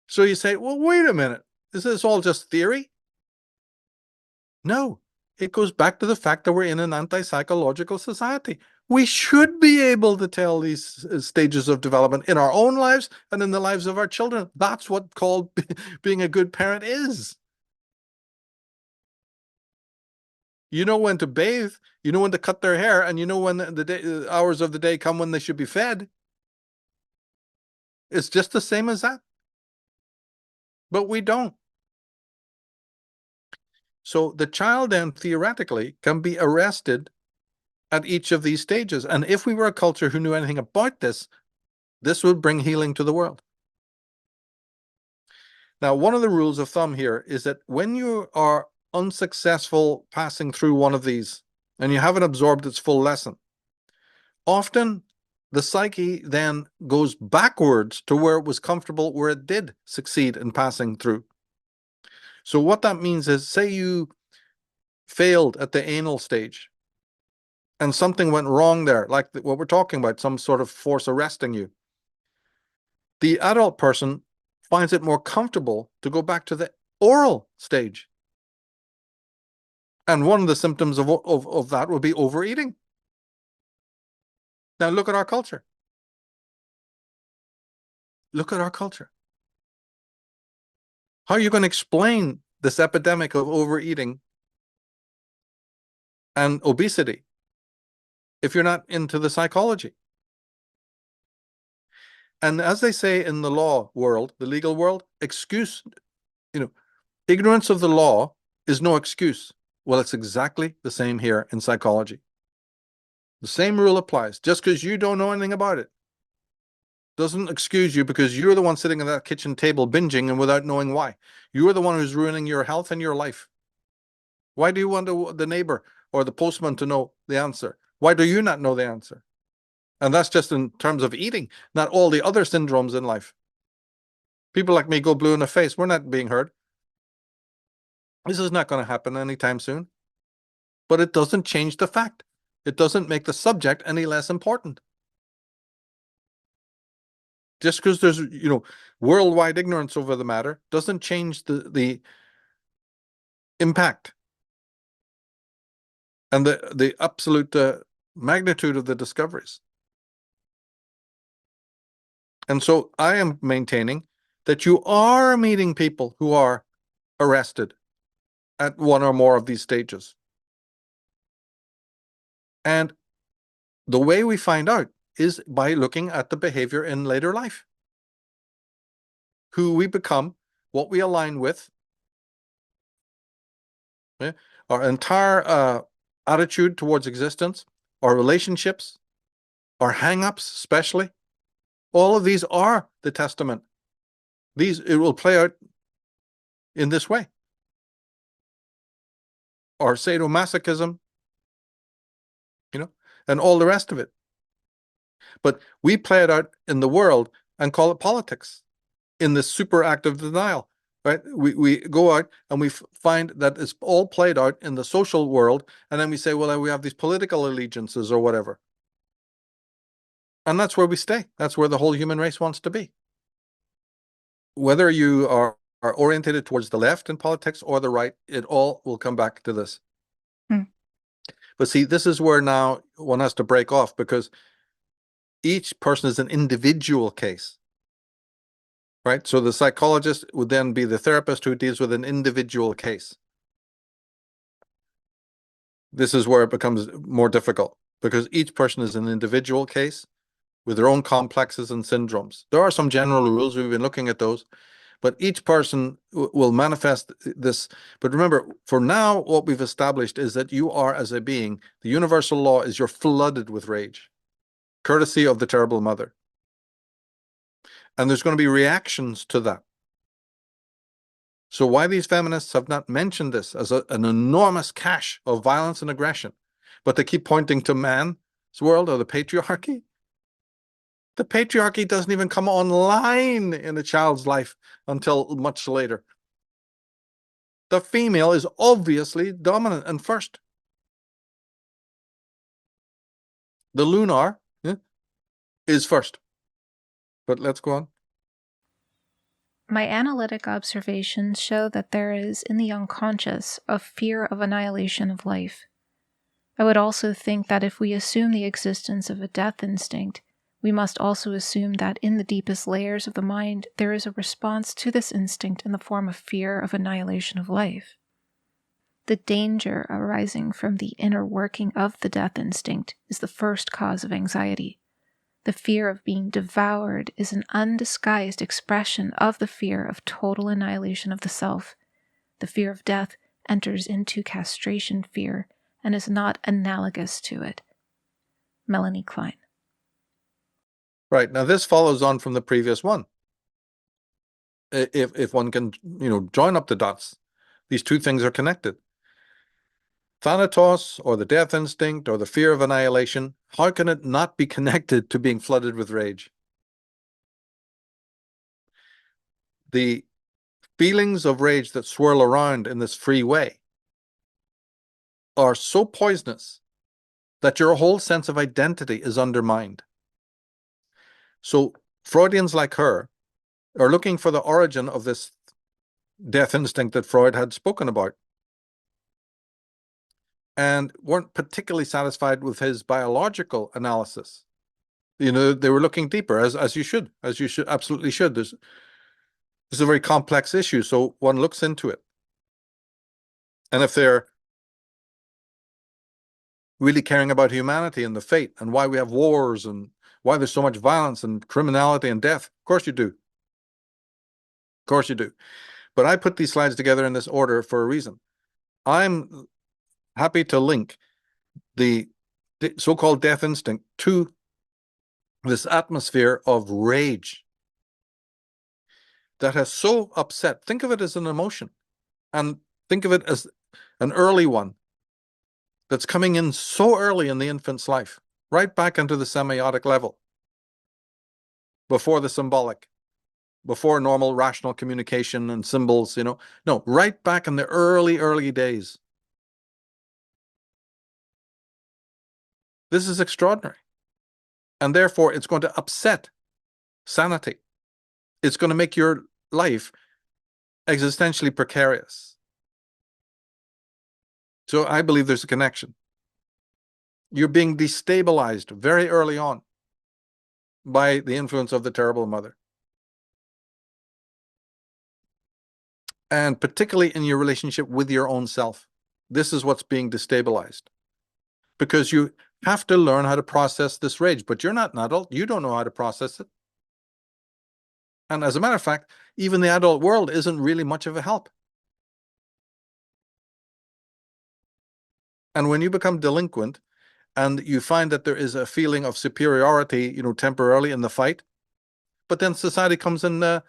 So you say, well, wait a minute. Is this all just theory? No, it goes back to the fact that we're in an anti-psychological society. We should be able to tell these stages of development in our own lives and in the lives of our children. That's what called being a good parent is. You know when to bathe, you know when to cut their hair, and you know when the hours of the day come when they should be fed. It's just the same as that. But we don't. So the child then theoretically can be arrested at each of these stages. And if we were a culture who knew anything about this, this would bring healing to the world. Now, one of the rules of thumb here is that when you are unsuccessful passing through one of these and you haven't absorbed its full lesson, often the psyche then goes backwards to where it was comfortable, where it did succeed in passing through. So what that means is, say you failed at the anal stage and something went wrong there, like what we're talking about, some sort of force arresting you, the adult person finds it more comfortable to go back to the oral stage. And one of the symptoms of that would be overeating. Now look at our culture. Look at our culture. How are you going to explain this epidemic of overeating and obesity if you're not into the psychology? And as they say in the law world, the legal world, ignorance of the law is no excuse. Well, it's exactly the same here in psychology. The same rule applies. Just because you don't know anything about it doesn't excuse you, because you're the one sitting at that kitchen table binging and without knowing why. You're the one who's ruining your health and your life. Why do you want the neighbor or the postman to know the answer? Why do you not know the answer? And that's just in terms of eating, not all the other syndromes in life. People like me go blue in the face. We're not being heard. This is not going to happen anytime soon. But it doesn't change the fact. It doesn't make the subject any less important. Just because there's, worldwide ignorance over the matter doesn't change the impact and the absolute magnitude of the discoveries. And so I am maintaining that you are meeting people who are arrested at one or more of these stages. And the way we find out is by looking at the behavior in later life. Who we become, what we align with, our entire attitude towards existence, our relationships, our hang-ups especially. All of these are the testament. It will play out in this way. Our sadomasochism, and all the rest of it. But we play it out in the world and call it politics in this super active denial, right? We go out and we find that it's all played out in the social world, and then we say, well, we have these political allegiances or whatever. And that's where we stay. That's where the whole human race wants to be. Whether you are orientated towards the left in politics or the right, it all will come back to this. But see, this is where now one has to break off, because each person is an individual case, right? So the psychologist would then be the therapist who deals with an individual case. This is where it becomes more difficult, because each person is an individual case with their own complexes and syndromes. There are some general rules. We've been looking at those, but each person will manifest this. But remember, for now, what we've established is that you are, as a being, the universal law is you're flooded with rage, courtesy of the terrible mother. And there's going to be reactions to that. So why these feminists have not mentioned this as an enormous cache of violence and aggression, but they keep pointing to man's world or the patriarchy? The patriarchy doesn't even come online in a child's life until much later. The female is obviously dominant and first. The lunar is first. But let's go on. My analytic observations show that there is, in the unconscious, a fear of annihilation of life. I would also think that if we assume the existence of a death instinct, we must also assume that in the deepest layers of the mind there is a response to this instinct in the form of fear of annihilation of life. The danger arising from the inner working of the death instinct is the first cause of anxiety. The fear of being devoured is an undisguised expression of the fear of total annihilation of the self. The fear of death enters into castration fear and is not analogous to it. Melanie Klein. Right. Now this follows on from the previous one. If one can, join up the dots, these two things are connected. Thanatos, or the death instinct, or the fear of annihilation, how can it not be connected to being flooded with rage? The feelings of rage that swirl around in this free way are so poisonous that your whole sense of identity is undermined. So Freudians like her are looking for the origin of this death instinct that Freud had spoken about, and weren't particularly satisfied with his biological analysis. They were looking deeper, as you should absolutely should. This is a very complex issue, so one looks into it. And if they're really caring about humanity and the fate and why we have wars and why there's so much violence and criminality and death, of course you do. Of course you do. But I put these slides together in this order for a reason. I'm happy to link the so-called death instinct to this atmosphere of rage that has so upset. Think of it as an emotion, and think of it as an early one that's coming in so early in the infant's life, right back into the semiotic level, before the symbolic, before normal rational communication and symbols, no, right back in the early days. This is extraordinary. And therefore, it's going to upset sanity. It's going to make your life existentially precarious. So I believe there's a connection. You're being destabilized very early on by the influence of the terrible mother. And particularly in your relationship with your own self. This is what's being destabilized. Because you have to learn how to process this rage, but you're not an adult. You don't know how to process it. And as a matter of fact, even the adult world isn't really much of a help. And when you become delinquent and you find that there is a feeling of superiority, temporarily in the fight, but then society comes and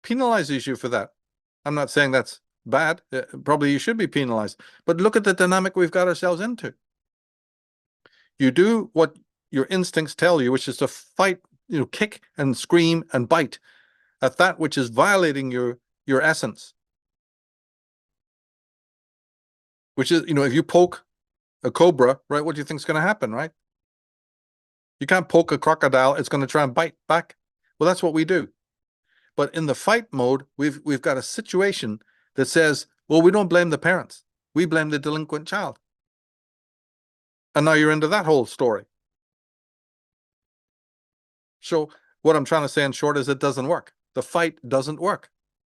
penalizes you for that. I'm not saying that's bad. Probably you should be penalized. But look at the dynamic we've got ourselves into. You do what your instincts tell you, which is to fight, kick and scream and bite at that which is violating your essence. Which is, if you poke a cobra, right, what do you think is going to happen, right? You can't poke a crocodile, it's going to try and bite back. Well, that's what we do. But in the fight mode, we've got a situation that says, well, we don't blame the parents. We blame the delinquent child. And now you're into that whole story. So what I'm trying to say in short is it doesn't work. The fight doesn't work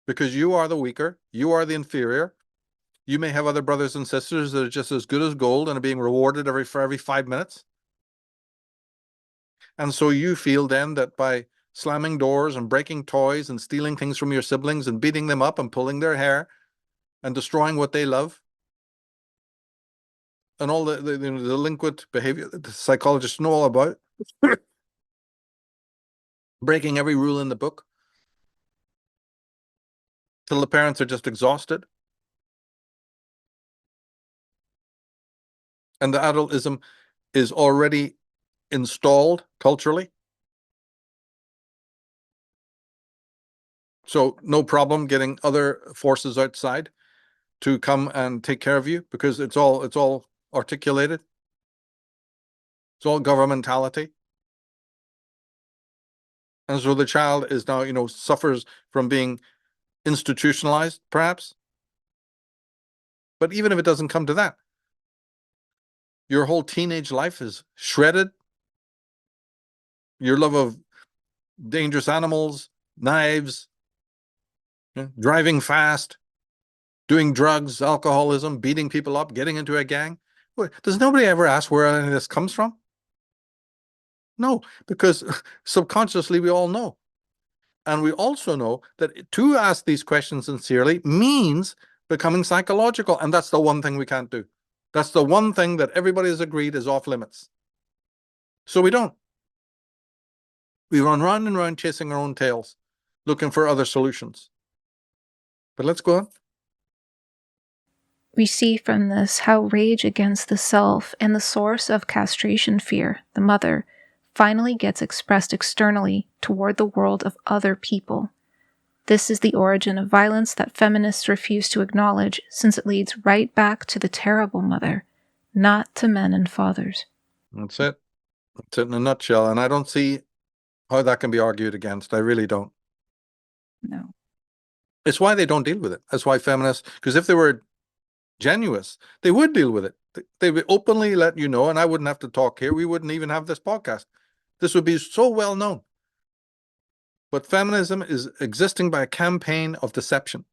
because you are the weaker. You are the inferior. You may have other brothers and sisters that are just as good as gold and are being rewarded for every 5 minutes. And so you feel then that by slamming doors and breaking toys and stealing things from your siblings and beating them up and pulling their hair and destroying what they love and all the delinquent behavior that the psychologists know all about, breaking every rule in the book till the parents are just exhausted. And the adultism is already installed culturally. So no problem getting other forces outside to come and take care of you because it's all articulated. It's all governmentality. And so the child is now, suffers from being institutionalized, perhaps. But even if it doesn't come to that, your whole teenage life is shredded. Your love of dangerous animals, knives, driving fast, doing drugs, alcoholism, beating people up, getting into a gang. Does nobody ever ask where any of this comes from? No, because subconsciously we all know. And we also know that to ask these questions sincerely means becoming psychological. And that's the one thing we can't do. That's the one thing that everybody has agreed is off limits. So we don't. We run round and round chasing our own tails, looking for other solutions. But let's go on. We see from this how rage against the self and the source of castration fear, the mother, finally gets expressed externally toward the world of other people. This is the origin of violence that feminists refuse to acknowledge, since it leads right back to the terrible mother, not to men and fathers. That's it. That's it in a nutshell. And I don't see how that can be argued against. I really don't. No. It's why they don't deal with it. That's why feminists, because if they were genuine, they would deal with it. They would openly let you know, and I wouldn't have to talk here. We wouldn't even have this podcast. This would be so well known. But feminism is existing by a campaign of deception.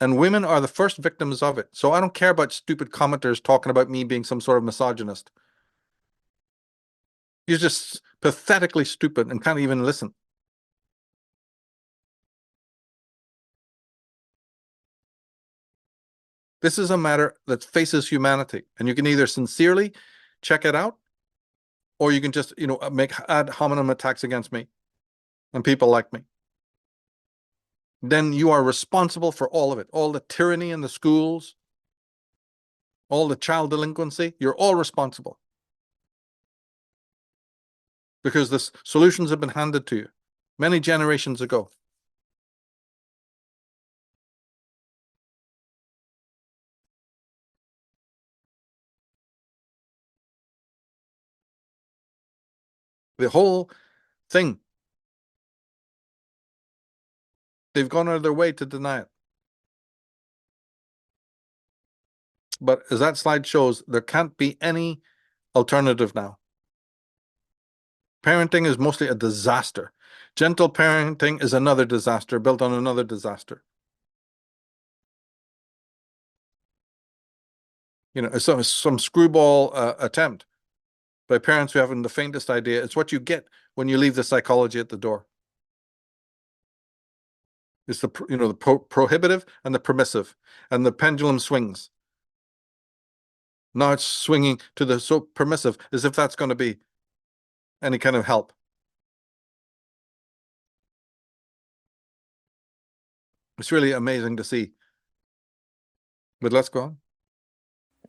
And women are the first victims of it. So I don't care about stupid commenters talking about me being some sort of misogynist. You're just pathetically stupid and can't even listen. This is a matter that faces humanity, and you can either sincerely check it out, or you can just, make ad hominem attacks against me and people like me. Then you are responsible for all of it, all the tyranny in the schools, all the child delinquency. You're all responsible because the solutions have been handed to you many generations ago. The whole thing, they've gone out of their way to deny it. But as that slide shows, there can't be any alternative now. Parenting is mostly a disaster. Gentle parenting is another disaster built on another disaster. Some screwball attempt by parents who haven't the faintest idea. It's what you get when you leave the psychology at the door. It's the prohibitive and the permissive, and the pendulum swings. Now it's swinging to the so permissive, as if that's going to be any kind of help. It's really amazing to see. But let's go on.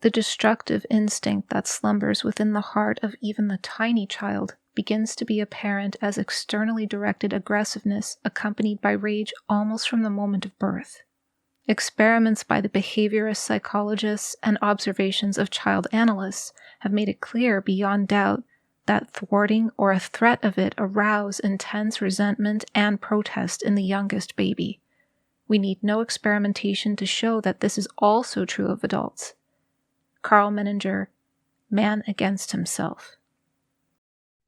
The destructive instinct that slumbers within the heart of even the tiny child begins to be apparent as externally directed aggressiveness accompanied by rage almost from the moment of birth. Experiments by the behaviorist psychologists and observations of child analysts have made it clear beyond doubt that thwarting or a threat of it arouse intense resentment and protest in the youngest baby. We need no experimentation to show that this is also true of adults. Carl Menninger, Man Against Himself.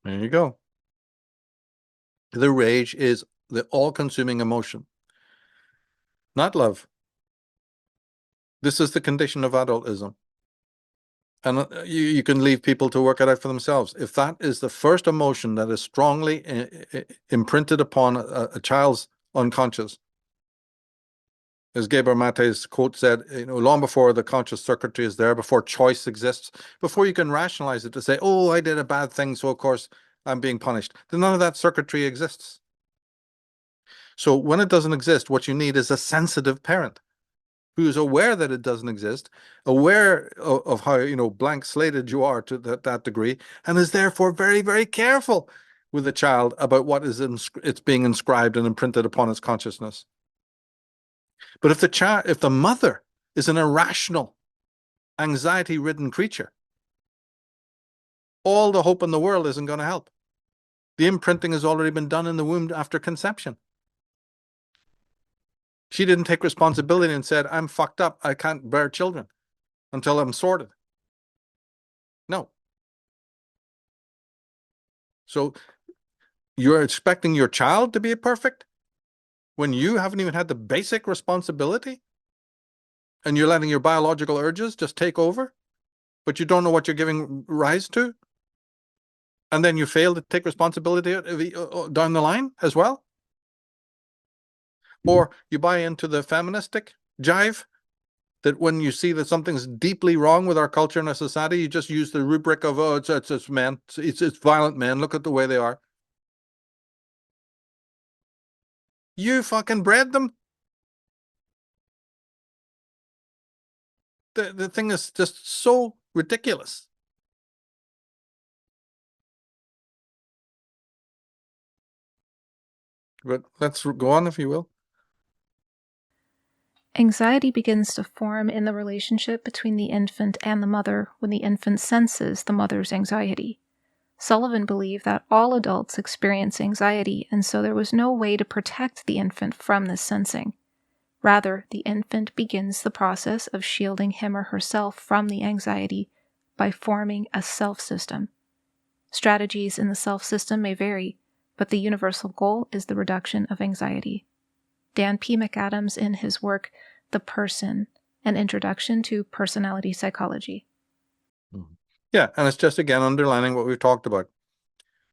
There you go. The rage is the all-consuming emotion, not love. This is the condition of adultism. And you can leave people to work it out for themselves. If that is the first emotion that is strongly imprinted upon a child's unconscious, as Gabor Mate's quote said, long before the conscious circuitry is there, before choice exists, before you can rationalize it to say, oh, I did a bad thing, so of course I'm being punished, then none of that circuitry exists. So when it doesn't exist, what you need is a sensitive parent who is aware that it doesn't exist, aware of how, blank slated you are to that degree, and is therefore very, very careful with the child about what is it's being inscribed and imprinted upon its consciousness. But if the mother is an irrational, anxiety-ridden creature, all the hope in the world isn't going to help. The imprinting has already been done in the womb after conception. She didn't take responsibility and said, I'm fucked up. I can't bear children until I'm sorted. No. So you're expecting your child to be perfect when you haven't even had the basic responsibility, and you're letting your biological urges just take over, but you don't know what you're giving rise to, and then you fail to take responsibility down the line as well? Or you buy into the feministic jive that when you see that something's deeply wrong with our culture and our society, you just use the rubric of, oh, it's men, it's violent men, look at the way they are. You fucking bred them. The thing is just so ridiculous. But let's go on, if you will. Anxiety begins to form in the relationship between the infant and the mother when the infant senses the mother's anxiety. Sullivan believed that all adults experience anxiety, and so there was no way to protect the infant from this sensing. Rather, the infant begins the process of shielding him or herself from the anxiety by forming a self system. Strategies in the self system may vary, but the universal goal is the reduction of anxiety. Dan P. McAdams, in his work The Person, An Introduction to Personality Psychology. Yeah, and it's just again underlining what we've talked about.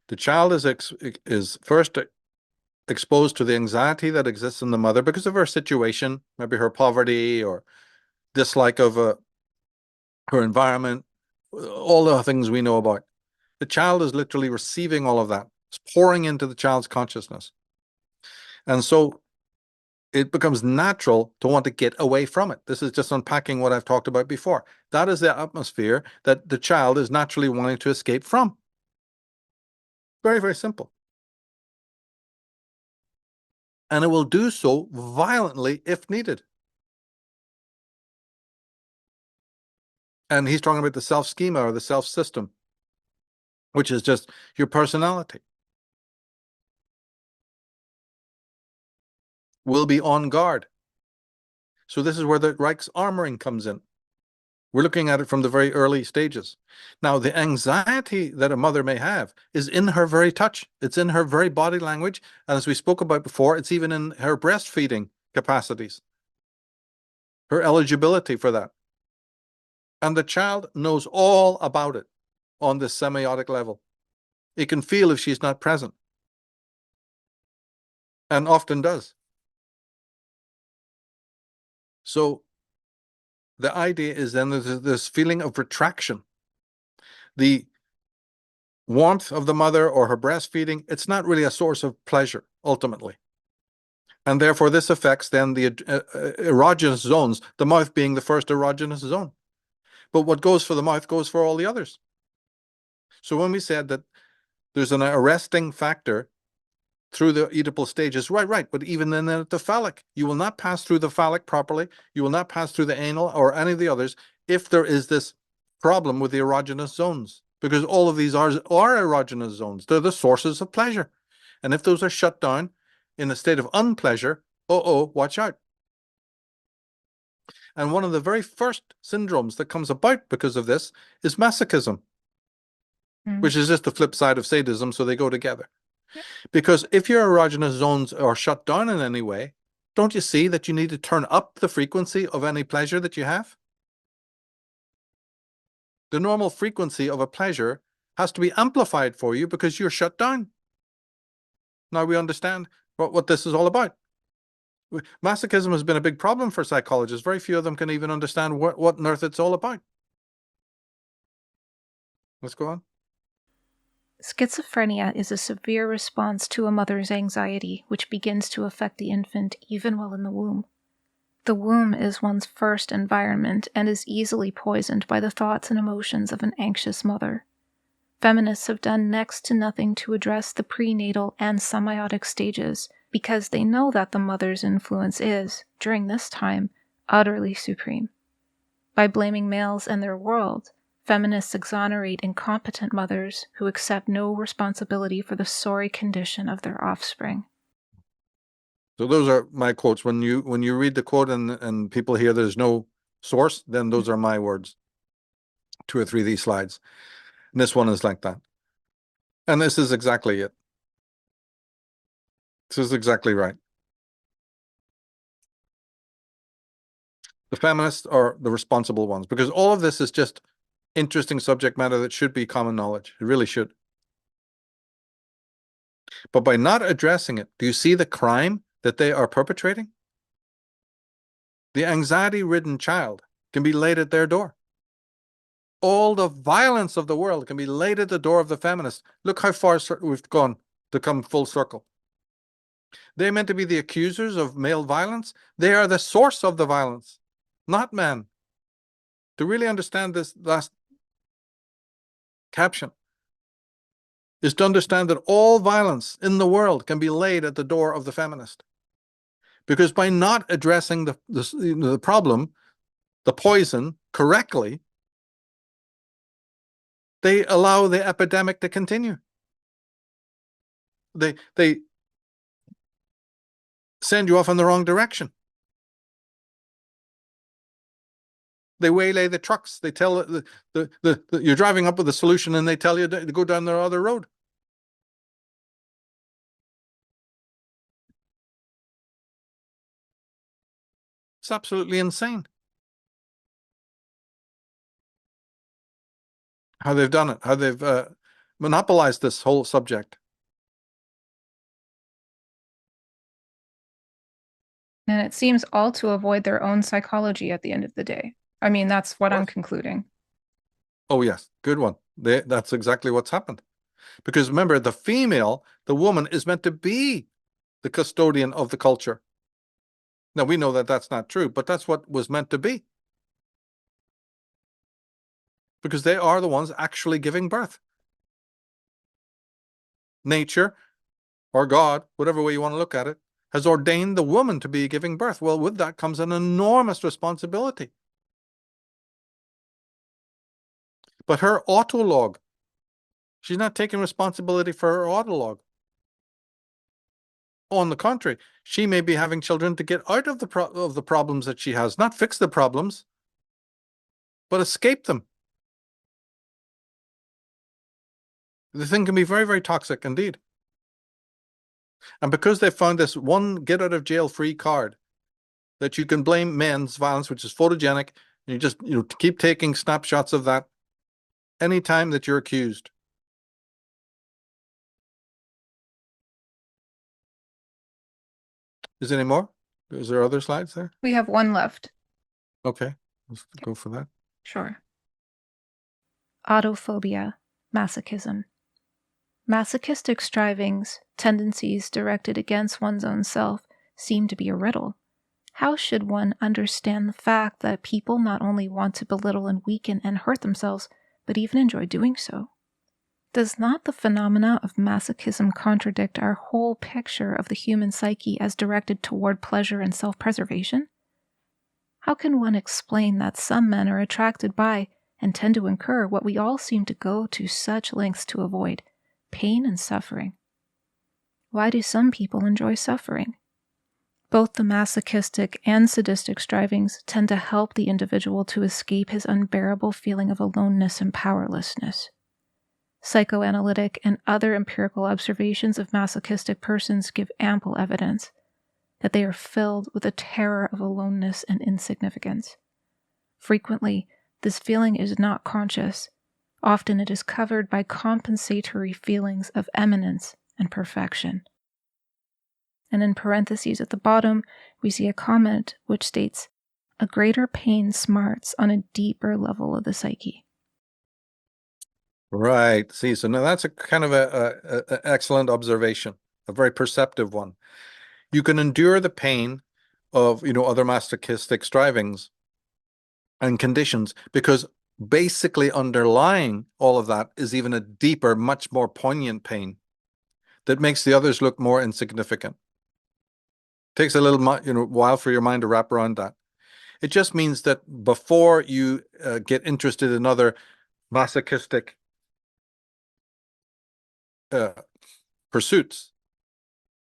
The child is first exposed to the anxiety that exists in the mother because of her situation, maybe her poverty or dislike of her environment, all the things we know about. The child is literally receiving all of that. It's pouring into the child's consciousness. And so it becomes natural to want to get away from it. This is just unpacking what I've talked about before. That is the atmosphere that the child is naturally wanting to escape from. Very, very simple. And it will do so violently if needed. And he's talking about the self-schema or the self-system, which is just your personality. Will be on guard. So this is where the Reich's armoring comes in. We're looking at it from the very early stages. Now, the anxiety that a mother may have is in her very touch. It's in her very body language. And as we spoke about before, it's even in her breastfeeding capacities, her eligibility for that. And the child knows all about it on this semiotic level. It can feel if she's not present, and often does. So the idea is then there's this feeling of retraction. The warmth of the mother or her breastfeeding, it's not really a source of pleasure, ultimately. And therefore, this affects then the erogenous zones, the mouth being the first erogenous zone. But what goes for the mouth goes for all the others. So when we said that there's an arresting factor through the Oedipal stages, right, but even then at the phallic, you will not pass through the phallic properly, you will not pass through the anal or any of the others if there is this problem with the erogenous zones, because all of these are erogenous zones. They're the sources of pleasure. And if those are shut down in a state of unpleasure, watch out. And one of the very first syndromes that comes about because of this is masochism, which is just the flip side of sadism, so they go together. Yep. Because if your erogenous zones are shut down in any way, don't you see that you need to turn up the frequency of any pleasure that you have? The normal frequency of a pleasure has to be amplified for you because you're shut down. Now we understand what this is all about. Masochism has been a big problem for psychologists. Very few of them can even understand what on earth it's all about. Let's go on. Schizophrenia is a severe response to a mother's anxiety, which begins to affect the infant even while in the womb. The womb is one's first environment and is easily poisoned by the thoughts and emotions of an anxious mother. Feminists have done next to nothing to address the prenatal and semiotic stages because they know that the mother's influence is, during this time, utterly supreme. By blaming males and their world, feminists exonerate incompetent mothers who accept no responsibility for the sorry condition of their offspring. So those are my quotes. When you read the quote and people hear there's no source, then those are my words. 2 or 3 of these slides. And this one is like that. And this is exactly it. This is exactly right. The feminists are the responsible ones, because all of this is just interesting subject matter that should be common knowledge. It really should. But by not addressing it, do you see the crime that they are perpetrating? The anxiety-ridden child can be laid at their door. All the violence of the world can be laid at the door of the feminists. Look how far we've gone to come full circle. They're meant to be the accusers of male violence. They are the source of the violence, not men. To really understand this last caption is to understand that all violence in the world can be laid at the door of the feminist. Because by not addressing the problem, the poison, correctly, they allow the epidemic to continue. They send you off in the wrong direction. They waylay the trucks. They tell you're driving up with a solution, and they tell you to go down the other road. It's absolutely insane how they've done it, how they've monopolized this whole subject. And it seems all to avoid their own psychology at the end of the day. I mean, that's what I'm concluding. Oh, yes. Good one. That's exactly what's happened. Because remember, the woman is meant to be the custodian of the culture. Now, we know that that's not true, but that's what was meant to be. Because they are the ones actually giving birth. Nature, or God, whatever way you want to look at it, has ordained the woman to be giving birth. Well, with that comes an enormous responsibility. But her autolog, she's not taking responsibility for her autolog. On the contrary, she may be having children to get out of the problems that she has, not fix the problems, but escape them. The thing can be very, very toxic indeed. And because they found this one get out of jail free card that you can blame men's violence, which is photogenic, and you just keep taking snapshots of that anytime that you're accused. Is there any more? Is there other slides there? We have one left. Okay, let's go for that. Sure. Autophobia, masochism. Masochistic strivings, tendencies directed against one's own self, seem to be a riddle. How should one understand the fact that people not only want to belittle and weaken and hurt themselves, but even enjoy doing so? Does not the phenomena of masochism contradict our whole picture of the human psyche as directed toward pleasure and self-preservation? How can one explain that some men are attracted by and tend to incur what we all seem to go to such lengths to avoid, pain and suffering? Why do some people enjoy suffering? Both the masochistic and sadistic strivings tend to help the individual to escape his unbearable feeling of aloneness and powerlessness. Psychoanalytic and other empirical observations of masochistic persons give ample evidence that they are filled with a terror of aloneness and insignificance. Frequently, this feeling is not conscious. Often it is covered by compensatory feelings of eminence and perfection. And in parentheses at the bottom, we see a comment which states, "A greater pain smarts on a deeper level of the psyche." Right. See, so now that's a kind of a excellent observation, a very perceptive one. You can endure the pain of, other masochistic strivings and conditions because basically underlying all of that is even a deeper, much more poignant pain that makes the others look more insignificant. Takes a little, while for your mind to wrap around that. It just means that before you get interested in other masochistic pursuits,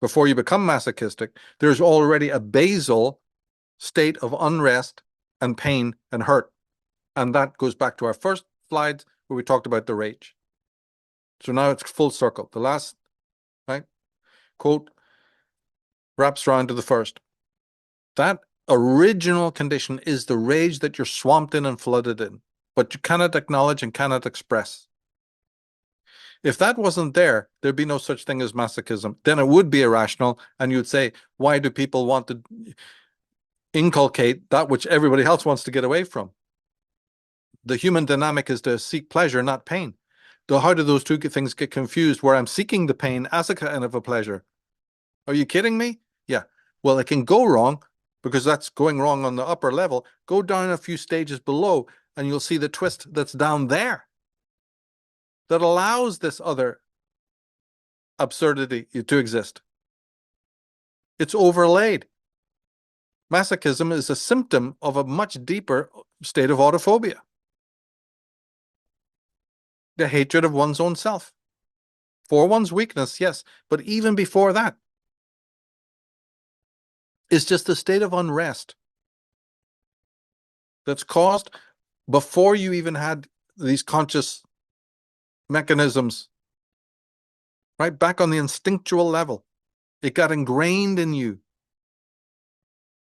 before you become masochistic, there's already a basal state of unrest and pain and hurt. And that goes back to our first slides where we talked about the rage. So now it's full circle. The last quote wraps around to the first. That original condition is the rage that you're swamped in and flooded in, but you cannot acknowledge and cannot express. If that wasn't there, there'd be no such thing as masochism. Then it would be irrational, and you'd say, why do people want to inculcate that which everybody else wants to get away from? The human dynamic is to seek pleasure, not pain. So how do those two things get confused where I'm seeking the pain as a kind of a pleasure? Are you kidding me? Yeah. Well, it can go wrong because that's going wrong on the upper level. Go down a few stages below and you'll see the twist that's down there that allows this other absurdity to exist. It's overlaid. Masochism is a symptom of a much deeper state of autophobia. The hatred of one's own self. For one's weakness, yes, but even before that, it's just a state of unrest that's caused before you even had these conscious mechanisms, right? Back on the instinctual level, it got ingrained in you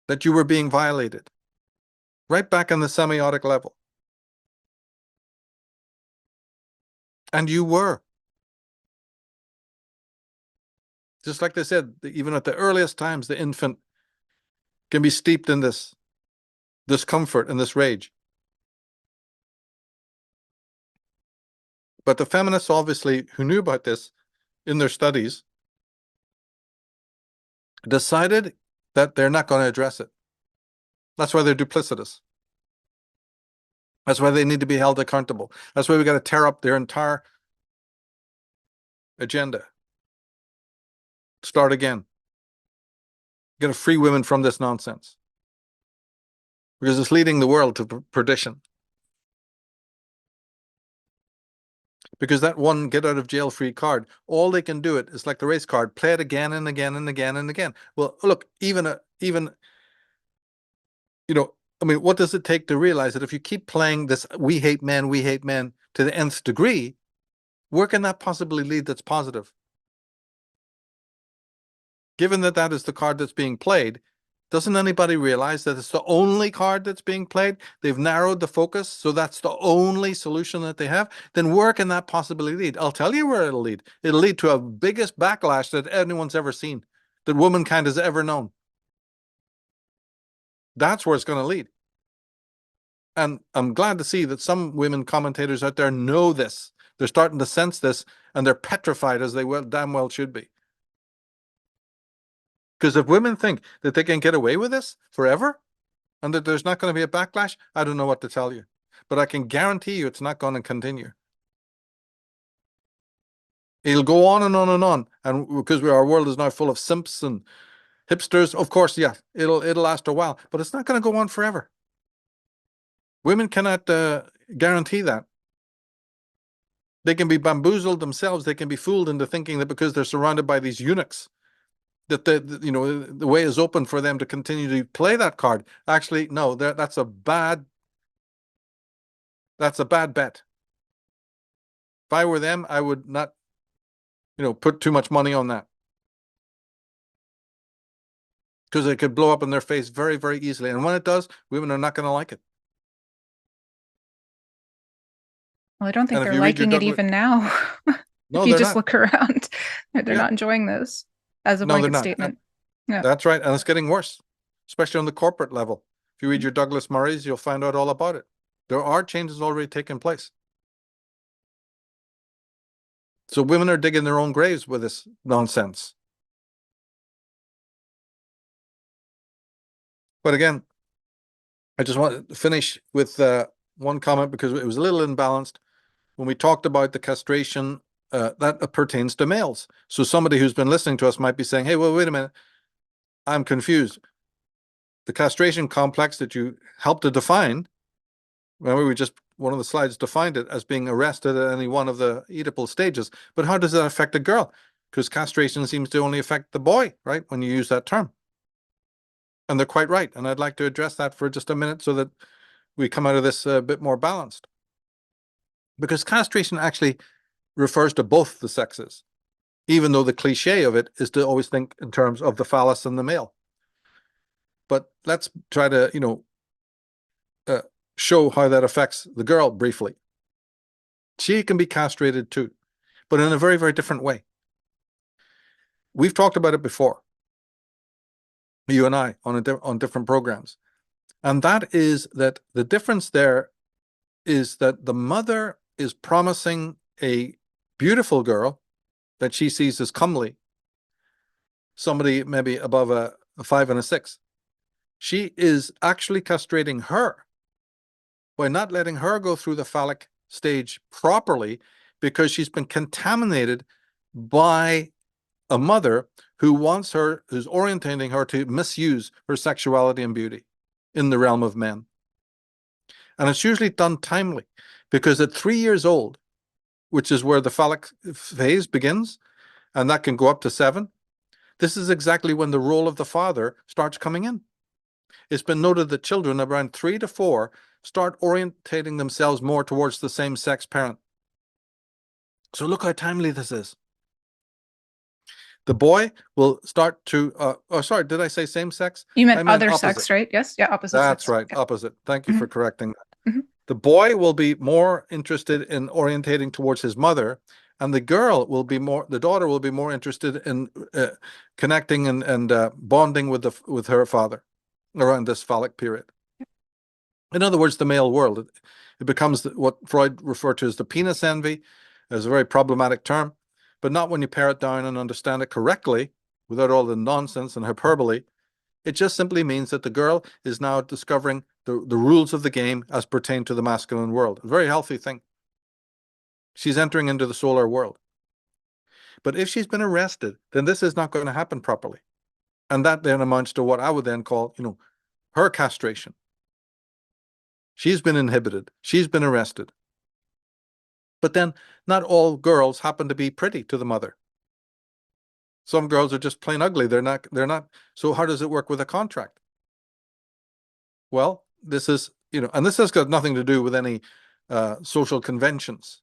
that you were being violated, right back on the semiotic level. And you were. Just like they said, even at the earliest times, the infant can be steeped in this discomfort and this rage. But the feminists, obviously, who knew about this in their studies, decided that they're not going to address it. That's why they're duplicitous. That's why they need to be held accountable. That's why we got to tear up their entire agenda. Start again. Got to free women from this nonsense. Because it's leading the world to perdition. Because that one get out of jail free card, all they can do it is like the race card, play it again and again and again and again. Well, look, even I mean, what does it take to realize that if you keep playing this we hate men to the nth degree, where can that possibly lead that's positive? Given that that is the card that's being played, doesn't anybody realize that it's the only card that's being played? They've narrowed the focus, so that's the only solution that they have. Then where can that possibly lead? I'll tell you where it'll lead. It'll lead to a biggest backlash that anyone's ever seen, that womankind has ever known. That's where it's going to lead. And I'm glad to see that some women commentators out there know this. They're starting to sense this, and they're petrified, as they damn well should be. Because if women think that they can get away with this forever and that there's not going to be a backlash, I don't know what to tell you. But I can guarantee you it's not going to continue. It'll go on and on and on. And because our world is now full of simps and hipsters, of course, yeah, it'll last a while. But it's not going to go on forever. Women cannot guarantee that. They can be bamboozled themselves. They can be fooled into thinking that because they're surrounded by these eunuchs, that the way is open for them to continue to play that card. Actually, no, that's a bad bet. If I were them, I would not, put too much money on that. Because it could blow up in their face very, very easily. And when it does, women are not going to like it. Well, I don't think they're liking it even now. No, if you they're just not. look around, they're not enjoying this as a blanket statement. Yeah. That's right. And it's getting worse, especially on the corporate level. If you read your Douglas Murrays, you'll find out all about it. There are changes already taking place. So women are digging their own graves with this nonsense. But again, I just want to finish with one comment because it was a little imbalanced. When we talked about the castration, that pertains to males. So somebody who's been listening to us might be saying, hey, well, wait a minute. I'm confused. The castration complex that you helped to define, remember one of the slides defined it as being arrested at any one of the Oedipal stages. But how does that affect a girl? Because castration seems to only affect the boy, right? When you use that term. And they're quite right. And I'd like to address that for just a minute so that we come out of this a bit more balanced. Because castration actually refers to both the sexes, even though the cliche of it is to always think in terms of the phallus and the male. But let's try to, show how that affects the girl briefly. She can be castrated too, but in a very, very different way. We've talked about it before, you and I, on different programs. And that is that the difference there is that the mother is promising a beautiful girl that she sees as comely, somebody maybe above a 5 and a 6. She is actually castrating her by not letting her go through the phallic stage properly because she's been contaminated by a mother who wants her, who's orientating her to misuse her sexuality and beauty in the realm of men. And it's usually done timely, because at 3 years old, which is where the phallic phase begins, and that can go up to 7, this is exactly when the role of the father starts coming in. It's been noted that children around 3 to 4 start orientating themselves more towards the same sex parent. So look how timely this is. The boy will start to, oh, sorry, did I say same sex? You meant I meant other opposite. sex, right? Yes. Yeah. Opposite That's sex. right, Yeah. opposite. Thank you for correcting that. Mhm. The boy will be more interested in orientating towards his mother, and the girl will be more, the daughter will be more interested in connecting and bonding with her father around this phallic period. In other words, the male world. It becomes what Freud referred to as the penis envy, as a very problematic term, but not when you pare it down and understand it correctly, without all the nonsense and hyperbole. It just simply means that the girl is now discovering the rules of the game as pertain to the masculine world. A very healthy thing. She's entering into the solar world. But if she's been arrested, then this is not going to happen properly. And that then amounts to what I would then call, her castration. She's been inhibited. She's been arrested. But then not all girls happen to be pretty to the mother. Some girls are just plain ugly. They're not. So how does it work with a contract? Well, this is, and this has got nothing to do with any social conventions.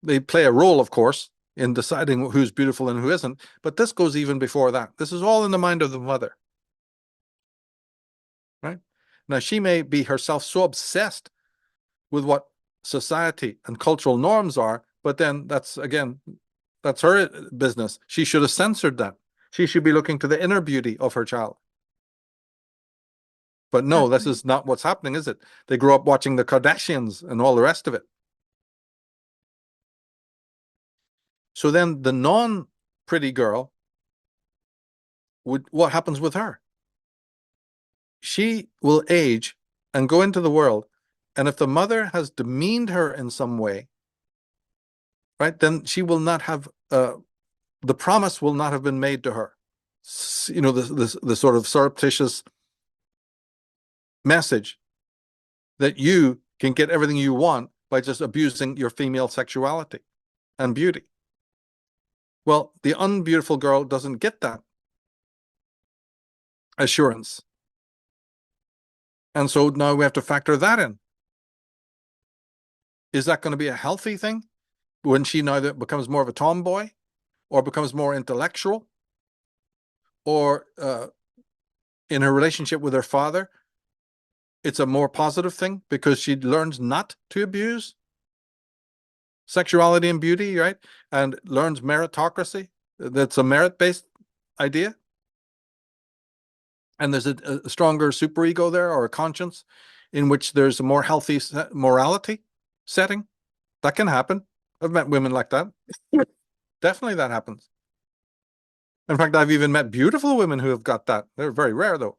They play a role, of course, in deciding who's beautiful and who isn't, but this goes even before that. This is all in the mind of the mother. Right? Now, she may be herself so obsessed with what society and cultural norms are, but then that's her business. She should have censored that. She should be looking to the inner beauty of her child. But no, this is not what's happening, is it? They grow up watching the Kardashians and all the rest of it. So then the non-pretty girl, what happens with her? She will age and go into the world, and if the mother has demeaned her in some way, right, then she will not have, the promise will not have been made to her. The sort of surreptitious message that you can get everything you want by just abusing your female sexuality and beauty. Well, the unbeautiful girl doesn't get that assurance. And so now we have to factor that in. Is that going to be a healthy thing when she now becomes more of a tomboy, or becomes more intellectual, or in her relationship with her father, it's a more positive thing because she learns not to abuse sexuality and beauty, right? And learns meritocracy. That's a merit-based idea. And there's a stronger superego there, or a conscience, in which there's a more healthy morality setting. That can happen. I've met women like that. Definitely that happens. In fact, I've even met beautiful women who have got that. They're very rare, though.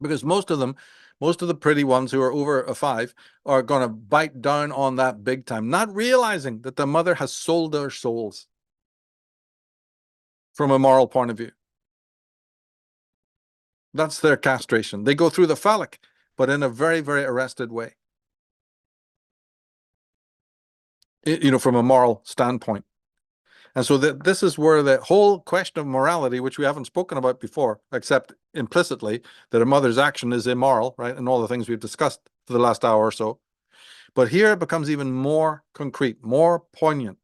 Because most of the pretty ones who are over a 5 are going to bite down on that big time, not realizing that the mother has sold their souls from a moral point of view. That's their castration. They go through the phallic, but in a very, very arrested way, from a moral standpoint. And so this is where the whole question of morality, which we haven't spoken about before, except implicitly that a mother's action is immoral, right? And all the things we've discussed for the last hour or so. But here it becomes even more concrete, more poignant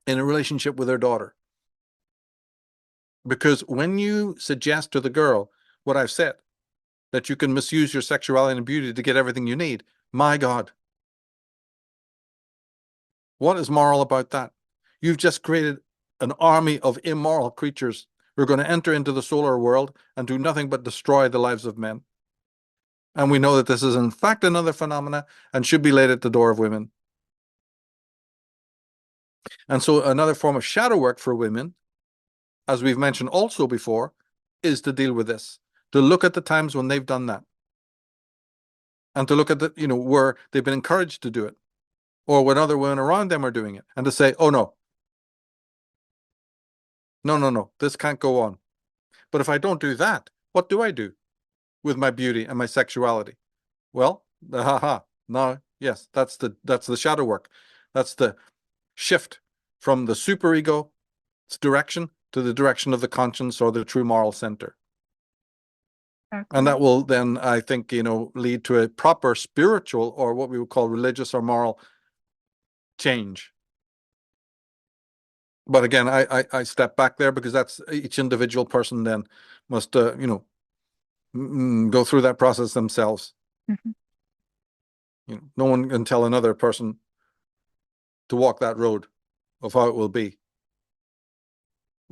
in a relationship with her daughter. Because when you suggest to the girl what I've said, that you can misuse your sexuality and beauty to get everything you need, my God, what is moral about that? You've just created an army of immoral creatures who are going to enter into the solar world and do nothing but destroy the lives of men. And we know that this is in fact another phenomena and should be laid at the door of women. And so another form of shadow work for women, as we've mentioned also before, is to deal with this, to look at the times when they've done that, and to look at where they've been encouraged to do it, or when other women around them are doing it, and to say, oh no, No, no, no, this can't go on. But if I don't do that, what do I do with my beauty and my sexuality? Well, no, yes, that's the shadow work. That's the shift from the superego's direction to the direction of the conscience or the true moral center. And that will then, I think, lead to a proper spiritual, or what we would call religious or moral change. But again, I step back there because that's each individual person then must, go through that process themselves. Mhm. No one can tell another person to walk that road of how it will be,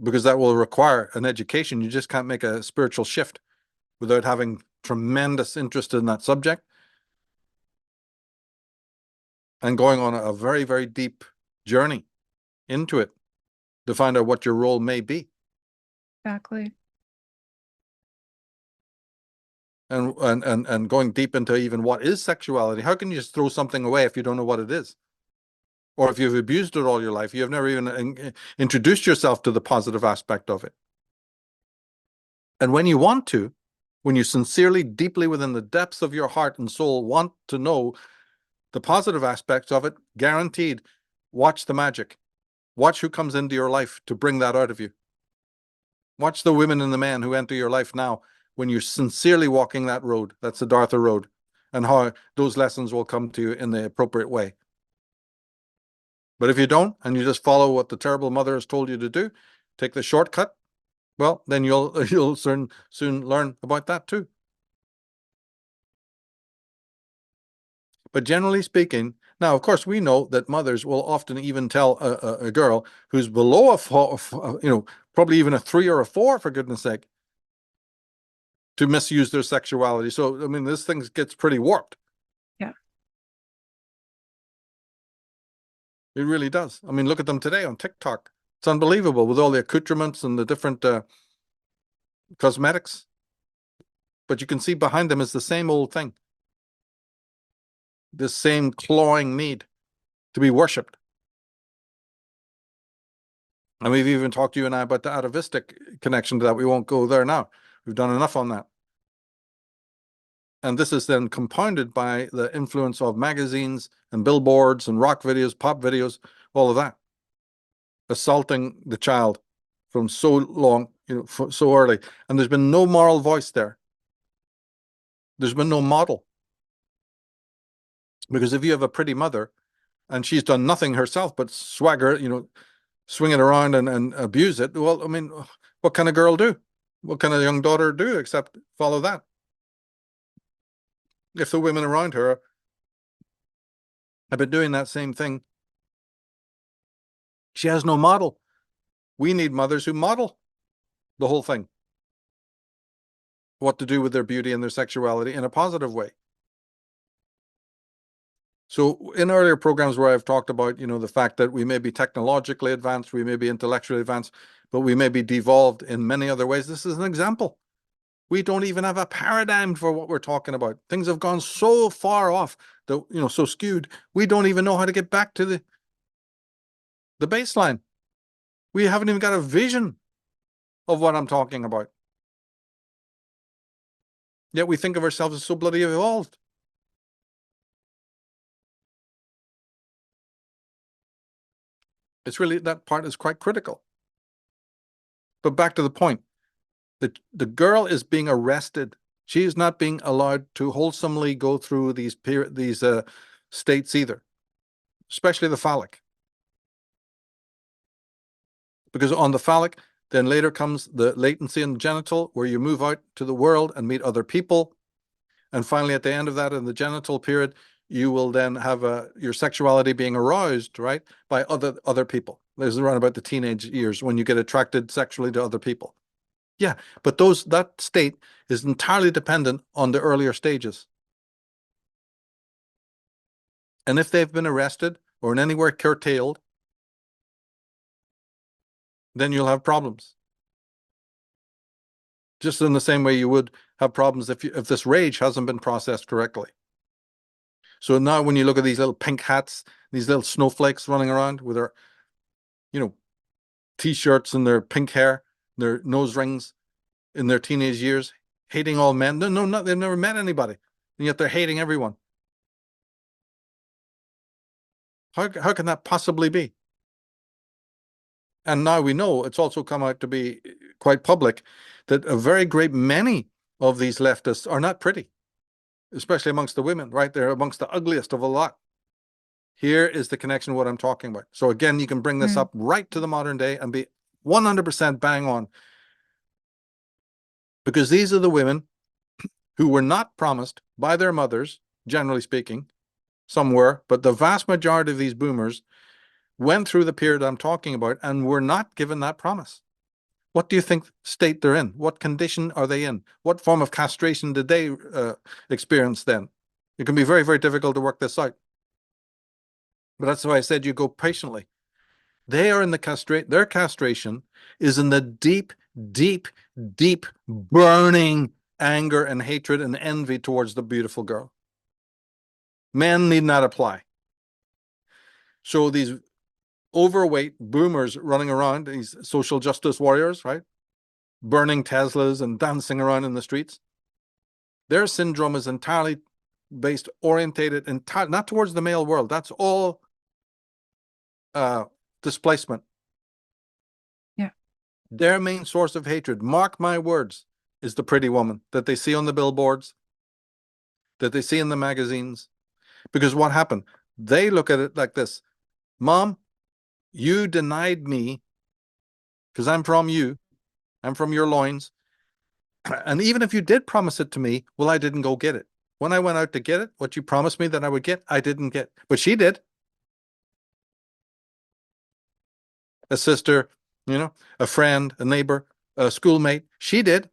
because that will require an education. You just can't make a spiritual shift without having tremendous interest in that subject and going on a very, very deep journey into it to find out what your role may be. Exactly. And going deep into even what is sexuality. How can you just throw something away if you don't know what it is? Or if you've abused it all your life, you have never even introduced yourself to the positive aspect of it. And when you want to, when you sincerely, deeply within the depths of your heart and soul want to know the positive aspects of it, guaranteed, watch the magic. Watch who comes into your life to bring that out of you. Watch the women and the men who enter your life now when you're sincerely walking that road. That's the Siddhartha road, and how those lessons will come to you in the appropriate way. But if you don't, and you just follow what the terrible mother has told you to do, take the shortcut, well, then you'll soon learn about that too. But generally speaking, now, of course, we know that mothers will often even tell a girl who's below a four, probably even a 3 or a 4, for goodness sake, to misuse their sexuality. So, I mean, this thing gets pretty warped. Yeah. It really does. I mean, look at them today on TikTok. It's unbelievable with all the accoutrements and the different cosmetics. But you can see behind them is the same old thing. This same clawing need to be worshipped. And we've even talked to you and I about the atavistic connection to that. We won't go there now. We've done enough on that. And this is then compounded by the influence of magazines and billboards and rock videos, pop videos, all of that, assaulting the child from so long, so early. And there's been no moral voice there. There's been no model. Because if you have a pretty mother and she's done nothing herself but swagger, swing it around and abuse it, well, I mean, what can a girl do? What can a young daughter do except follow that? If the women around her have been doing that same thing, she has no model. We need mothers who model the whole thing. What to do with their beauty and their sexuality in a positive way. So in earlier programs where I've talked about, the fact that we may be technologically advanced, we may be intellectually advanced, but we may be devolved in many other ways. This is an example. We don't even have a paradigm for what we're talking about. Things have gone so far off, that, so skewed, we don't even know how to get back to the baseline. We haven't even got a vision of what I'm talking about. Yet we think of ourselves as so bloody evolved. It's really, that part is quite critical. But back to the point. The girl is being arrested. She is not being allowed to wholesomely go through these states either, especially the phallic. Because on the phallic, then later comes the latency in the genital, where you move out to the world and meet other people. And finally, at the end of that, in the genital period, you will then have your sexuality being aroused, right, by other people. There's around about the teenage years when you get attracted sexually to other people. Yeah, but that state is entirely dependent on the earlier stages. And if they've been arrested or in any way curtailed, then you'll have problems. Just in the same way you would have problems if this rage hasn't been processed correctly. So now when you look at these little pink hats, these little snowflakes running around with their, t-shirts and their pink hair, their nose rings in their teenage years, hating all men. No, they've never met anybody, and yet they're hating everyone. How can that possibly be? And now we know it's also come out to be quite public that a very great many of these leftists are not pretty, especially amongst the women, right? They're amongst the ugliest of a lot. Here is the connection, what I'm talking about. So again, you can bring this up right to the modern day and be 100% bang on. Because these are the women who were not promised by their mothers, generally speaking. Some were, but the vast majority of these boomers went through the period I'm talking about and were not given that promise. What do you think state they're in? What condition are they in? What form of castration did they experience then? It can be very, very difficult to work this out. But that's why I said you go patiently. They are in the their castration is in the deep, deep, deep burning anger and hatred and envy towards the beautiful girl. Men need not apply. So these overweight boomers running around, these social justice warriors, right? Burning Teslas and dancing around in the streets. Their syndrome is entirely orientated not towards the male world. That's all displacement. Yeah. Their main source of hatred, mark my words, is the pretty woman that they see on the billboards, that they see in the magazines. Because what happened? They look at it like this. Mom, you denied me because I'm from you. I'm from your loins. And even if you did promise it to me, well, I didn't go get it. When I went out to get it, what you promised me that I would get, I didn't get. But she did. A sister, a friend, a neighbor, a schoolmate. She did.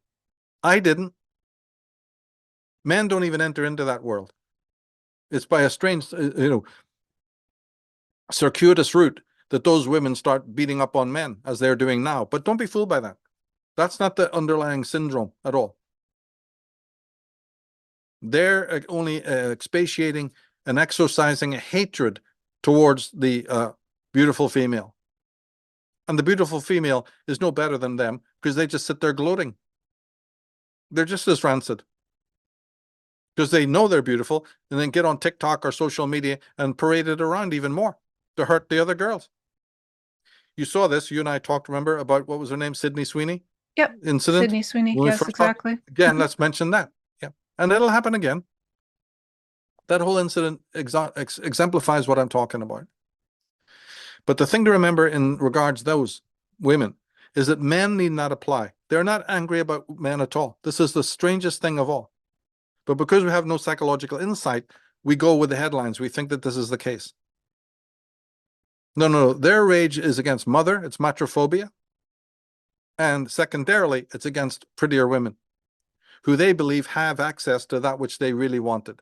I didn't. Men don't even enter into that world. It's by a strange, circuitous route that those women start beating up on men as they're doing now. But don't be fooled by that. That's not the underlying syndrome at all. They're only expatiating and exercising a hatred towards the beautiful female. And the beautiful female is no better than them because they just sit there gloating. They're just as rancid because they know they're beautiful and then get on TikTok or social media and parade it around even more to hurt the other girls. You saw this. You and I talked, remember, about what was her name? Sydney Sweeney? Yep. Incident? Sydney Sweeney. When we Yes, first talked? exactly. Again, let's mention that. Yeah. And it'll happen again. That whole incident exemplifies what I'm talking about. But the thing to remember in regards to those women is that men need not apply. They're not angry about men at all. This is the strangest thing of all. But because we have no psychological insight, we go with the headlines. We think that this is the case. No. Their rage is against mother. It's matrophobia. And secondarily, it's against prettier women who they believe have access to that which they really wanted,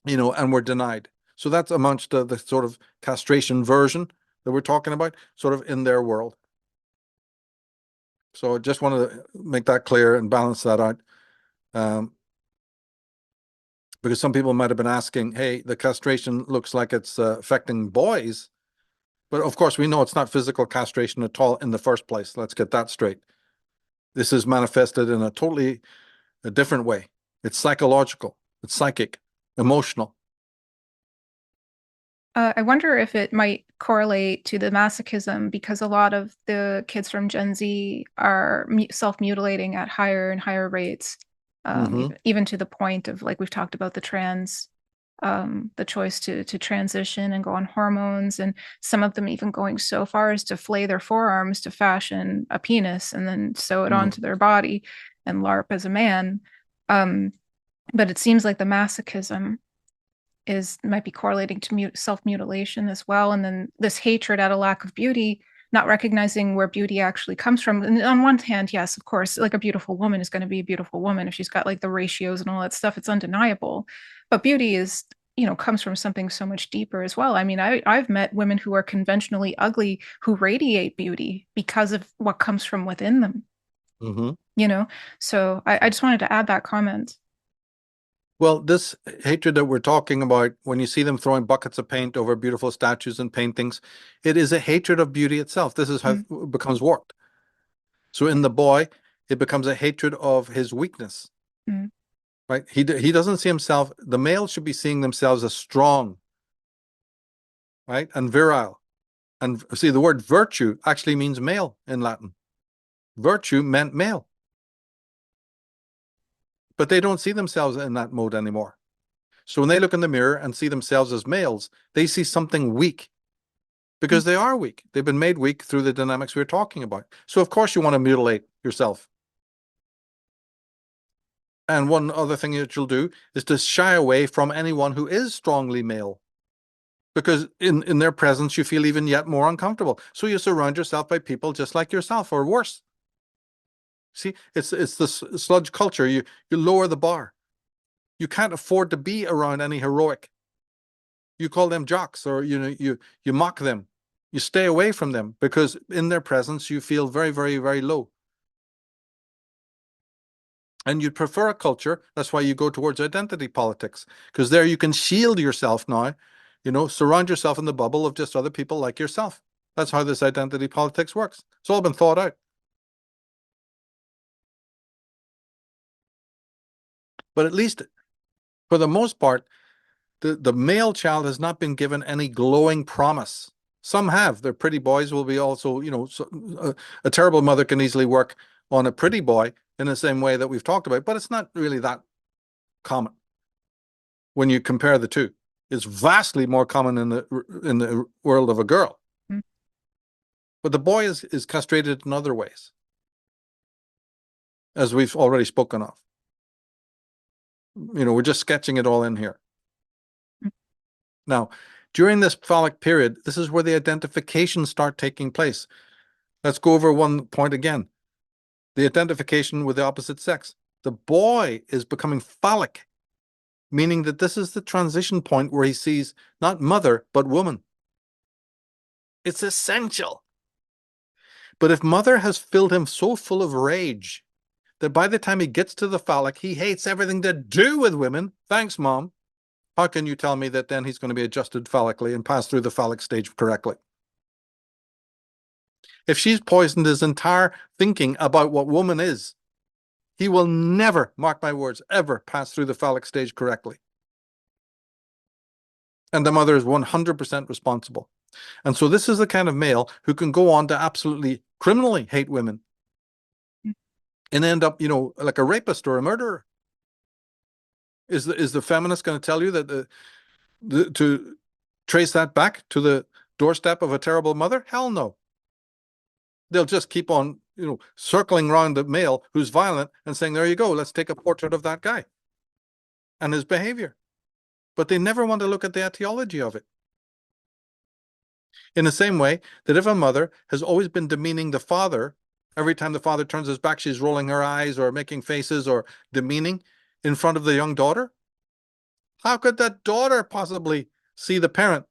and were denied. So that's amongst the sort of castration version that we're talking about, sort of in their world. So I just wanted to make that clear and balance that out. Because some people might have been asking, hey, the castration looks like it's affecting boys. But of course, we know it's not physical castration at all in the first place. Let's get that straight. This is manifested in a different way. It's psychological, it's psychic, emotional. I wonder if it might correlate to the masochism because a lot of the kids from Gen Z are self-mutilating at higher and higher rates, even to the point of, like we've talked about, the choice to transition and go on hormones, and some of them even going so far as to flay their forearms to fashion a penis and then sew it onto their body and LARP as a man. But it seems like the masochism might be correlating to self-mutilation as well. And then this hatred at a lack of beauty, not recognizing where beauty actually comes from. And on one hand, yes, of course, like a beautiful woman is going to be a beautiful woman if she's got like the ratios and all that stuff. It's undeniable. But beauty is, comes from something so much deeper as well. I mean, I've met women who are conventionally ugly who radiate beauty because of what comes from within them. So I just wanted to add that comment. Well, this hatred that we're talking about, when you see them throwing buckets of paint over beautiful statues and paintings, it is a hatred of beauty itself. This is how it becomes warped. So in the boy, it becomes a hatred of his weakness, right? He doesn't see himself, the male should be seeing themselves as strong, right? And virile. And see, the word virtue actually means male in Latin. Virtue meant male. But they don't see themselves in that mode anymore. So when they look in the mirror and see themselves as males, they see something weak because they are weak. They've been made weak through the dynamics we were talking about. So of course you want to mutilate yourself. And one other thing that you'll do is to shy away from anyone who is strongly male, because in their presence you feel even yet more uncomfortable. So you surround yourself by people just like yourself or worse. See, it's the sludge culture. You lower the bar. You can't afford to be around any heroic. You call them jocks, or you mock them. You stay away from them because in their presence you feel very, very, very low. And you'd prefer a culture. That's why you go towards identity politics, because there you can shield yourself now, surround yourself in the bubble of just other people like yourself. That's how this identity politics works. It's all been thought out. But at least for the most part, the male child has not been given any glowing promise. Some have. Their pretty boys will be also, a terrible mother can easily work on a pretty boy in the same way that we've talked about, but it's not really that common when you compare the two. It's vastly more common in the world of a girl. But the boy is castrated in other ways, as we've already spoken of. We're just sketching it all in here. Now, during this phallic period, this is where the identifications start taking place. Let's go over one point again. The identification with the opposite sex. The boy is becoming phallic, meaning that this is the transition point where he sees not mother, but woman. It's essential. But if mother has filled him so full of rage that by the time he gets to the phallic, he hates everything to do with women. Thanks, Mom. How can you tell me that then he's going to be adjusted phallically and pass through the phallic stage correctly? If she's poisoned his entire thinking about what woman is, he will never, mark my words, ever pass through the phallic stage correctly. And the mother is 100% responsible. And so this is the kind of male who can go on to absolutely criminally hate women and end up, like a rapist or a murderer. Is the feminist going to tell you that to trace that back to the doorstep of a terrible mother? Hell no. They'll just keep on, circling around the male who's violent and saying, there you go, let's take a portrait of that guy and his behavior. But they never want to look at the etiology of it. In the same way that if a mother has always been demeaning the father, every time the father turns his back, she's rolling her eyes or making faces or demeaning in front of the young daughter, how could that daughter possibly see the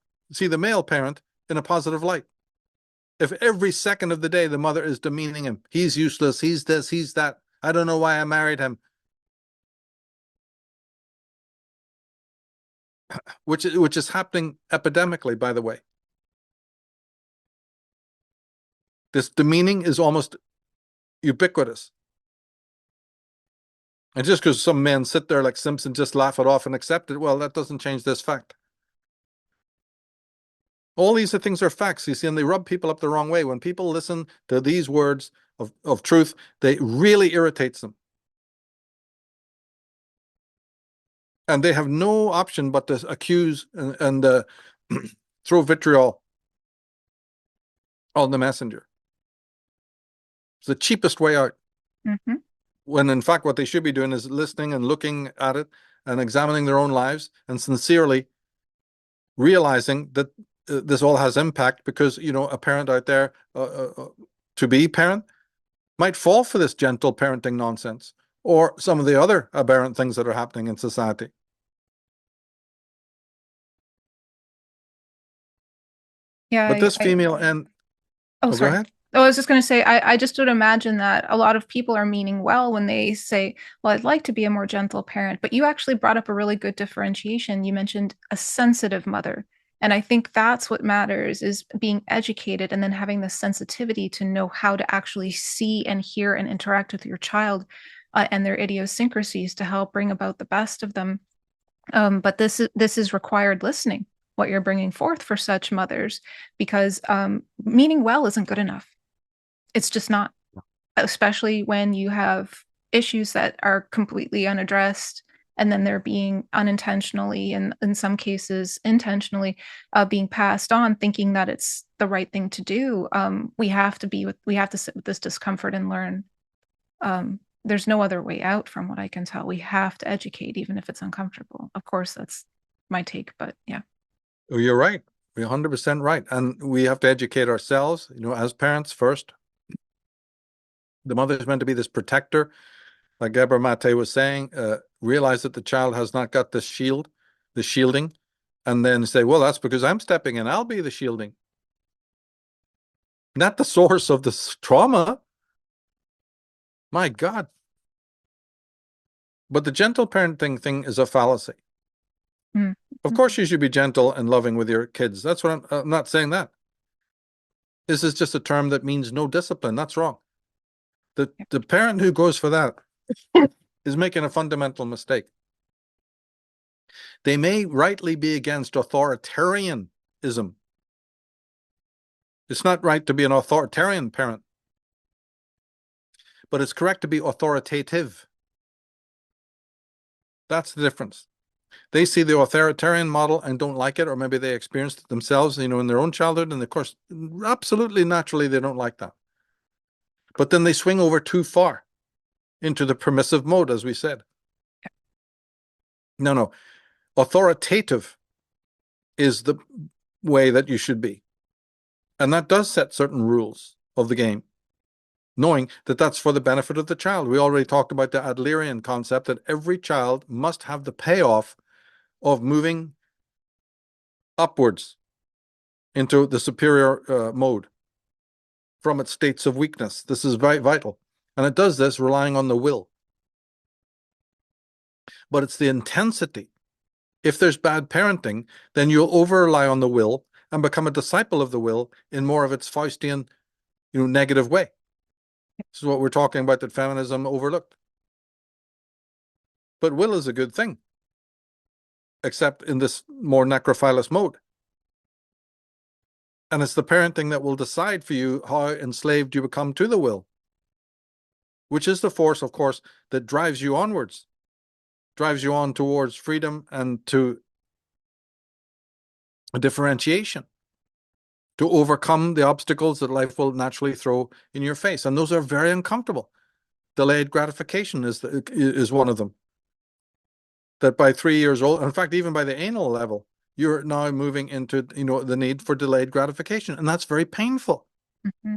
male parent in a positive light? If every second of the day the mother is demeaning him, he's useless, he's this, he's that, I don't know why I married him. Which is happening epidemically, by the way. This demeaning is almost ubiquitous. And just because some men sit there like Simpson, just laugh it off and accept it, well, that doesn't change this fact. All these things are facts, you see, and they rub people up the wrong way. When people listen to these words of truth, they really irritates them. And they have no option but to accuse and throw vitriol on the messenger. It's the cheapest way out. When in fact what they should be doing is listening and looking at it and examining their own lives and sincerely realizing that this all has impact, because a parent out there, to be parent, might fall for this gentle parenting nonsense or some of the other aberrant things that are happening in society. Yeah. But this female and Oh, go sorry. ahead. Oh, I was just going to say, I just would imagine that a lot of people are meaning well when they say, well, I'd like to be a more gentle parent. But you actually brought up a really good differentiation. You mentioned a sensitive mother. And I think that's what matters is being educated and then having the sensitivity to know how to actually see and hear and interact with your child and their idiosyncrasies to help bring about the best of them. But this is required listening, what you're bringing forth for such mothers, because meaning well isn't good enough. It's just not, especially when you have issues that are completely unaddressed and then they're being unintentionally and in some cases intentionally being passed on thinking that it's the right thing to do. We have to sit with this discomfort and learn. There's no other way out from what I can tell. We have to educate even if it's uncomfortable. Of course, that's my take, but yeah. Oh, you're right. You're 100% right. And we have to educate ourselves, as parents first. The mother is meant to be this protector, like Gabor Mate was saying, realize that the child has not got the shielding, and then say, well, that's because I'm stepping in. I'll be the shielding. Not the source of this trauma. My God. But the gentle parenting thing is a fallacy. Mm. Of course, you should be gentle and loving with your kids. That's what I'm not saying that. This is just a term that means no discipline. That's wrong. The parent who goes for that is making a fundamental mistake. They may rightly be against authoritarianism. It's not right to be an authoritarian parent, but it's correct to be authoritative. That's the difference. They see the authoritarian model and don't like it, or maybe they experienced it themselves, in their own childhood, and of course, absolutely naturally, they don't like that. But then they swing over too far into the permissive mode, as we said. No. Authoritative is the way that you should be. And that does set certain rules of the game, knowing that that's for the benefit of the child. We already talked about the Adlerian concept that every child must have the payoff of moving upwards into the superior mode from its states of weakness. This is very vital. And it does this relying on the will. But it's the intensity. If there's bad parenting, then you'll over-rely on the will and become a disciple of the will in more of its Faustian, negative way. This is what we're talking about that feminism overlooked. But will is a good thing, except in this more necrophilous mode. And it's the parenting that will decide for you how enslaved you become to the will, which is the force, of course, that drives you onwards, drives you on towards freedom and to a differentiation, to overcome the obstacles that life will naturally throw in your face. And those are very uncomfortable. Delayed gratification is one of them. That by 3 years old, in fact, even by the anal level, you're now moving into, the need for delayed gratification. And that's very painful. Mm-hmm.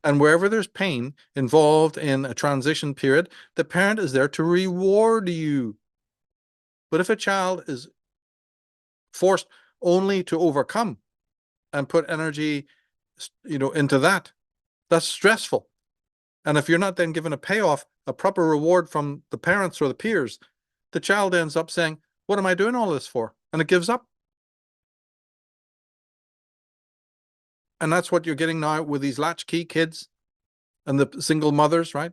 And wherever there's pain involved in a transition period, the parent is there to reward you. But if a child is forced only to overcome and put energy, into that, that's stressful. And if you're not then given a payoff, a proper reward from the parents or the peers, the child ends up saying, what am I doing all this for? And it gives up. And that's what you're getting now with these latchkey kids and the single mothers, right?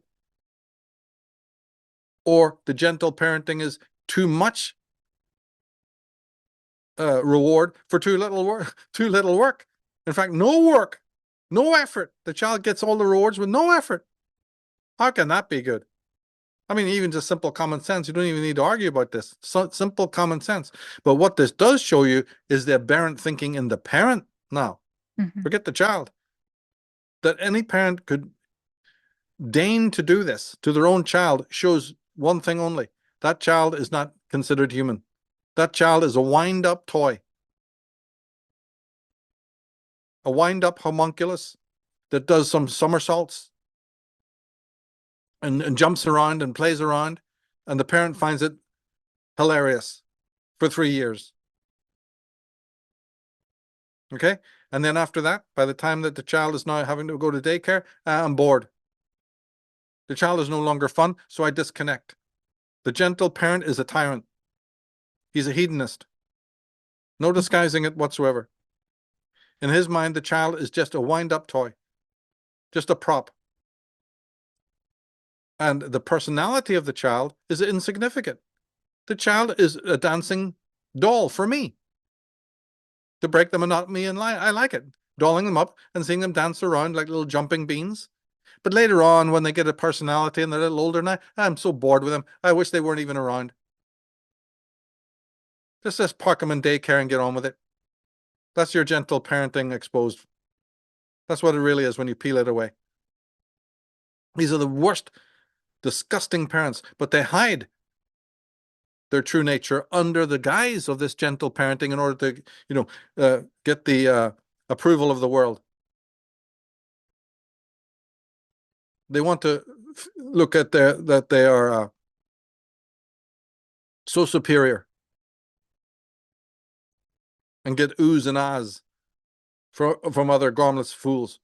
Or the gentle parenting is too much reward for too little work. Too little work. In fact, no work, no effort. The child gets all the rewards with no effort. How can that be good? I mean, even just simple common sense. You don't even need to argue about this. Simple common sense. But what this does show you is the aberrant thinking in the parent now. Mm-hmm. Forget the child. That any parent could deign to do this to their own child shows one thing only. That child is not considered human. That child is a wind-up toy. A wind-up homunculus that does some somersaults and jumps around and plays around, and the parent finds it hilarious for 3 years. Okay? And then after that, by the time that the child is now having to go to daycare, I'm bored. The child is no longer fun, so I disconnect. The gentle parent is a tyrant. He's a hedonist. No disguising it whatsoever. In his mind, the child is just a wind-up toy, just a prop. And the personality of the child is insignificant. The child is a dancing doll for me to break the monotony in life. I like it, dolling them up and seeing them dance around like little jumping beans. But later on, when they get a personality and they're a little older now, I'm so bored with them. I wish they weren't even around. Just park them in daycare and get on with it. That's your gentle parenting exposed. That's what it really is when you peel it away. These are the worst, disgusting parents, but they hide their true nature under the guise of this gentle parenting in order to, get the approval of the world. They want to look at that they are so superior and get oohs and ahs from other gormless fools.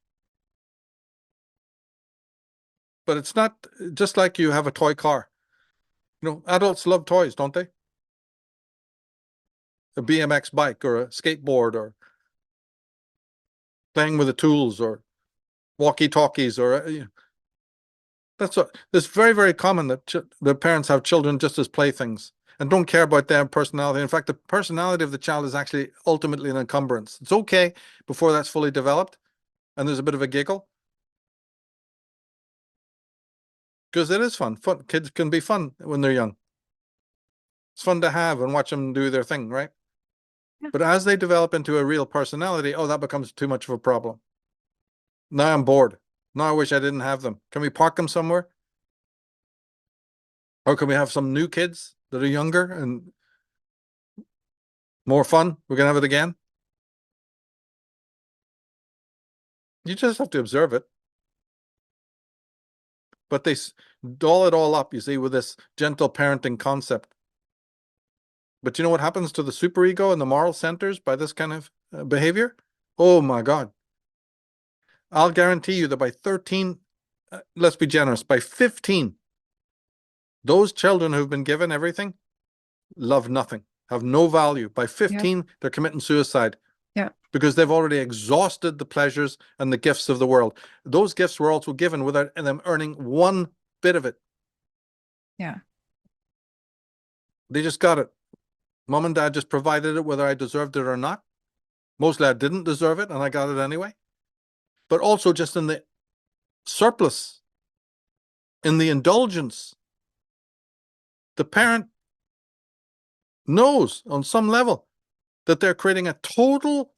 But it's not just like you have a toy car. Adults love toys, don't they? A BMX bike or a skateboard or playing with the tools or walkie-talkies or it's very, very common that the parents have children just as playthings and don't care about their personality. In fact, the personality of the child is actually ultimately an encumbrance. It's okay before that's fully developed and there's a bit of a giggle. Because it is fun. Kids can be fun when they're young. It's fun to have and watch them do their thing, right? Yeah. But as they develop into a real personality, that becomes too much of a problem. Now I'm bored. Now I wish I didn't have them. Can we park them somewhere? Or can we have some new kids that are younger and more fun? We can have it again. You just have to observe it. But they doll it all up, you see, with this gentle parenting concept. But you know what happens to the superego and the moral centers by this kind of behavior? Oh my God. I'll guarantee you that by 13, let's be generous, by 15, those children who've been given everything love nothing, have no value. By 15, they're committing suicide. Yeah. Because they've already exhausted the pleasures and the gifts of the world. Those gifts were also given without them earning one bit of it. Yeah. They just got it. Mom and dad just provided it whether I deserved it or not. Mostly I didn't deserve it and I got it anyway. But also just in the surplus, in the indulgence, the parent knows on some level that they're creating a total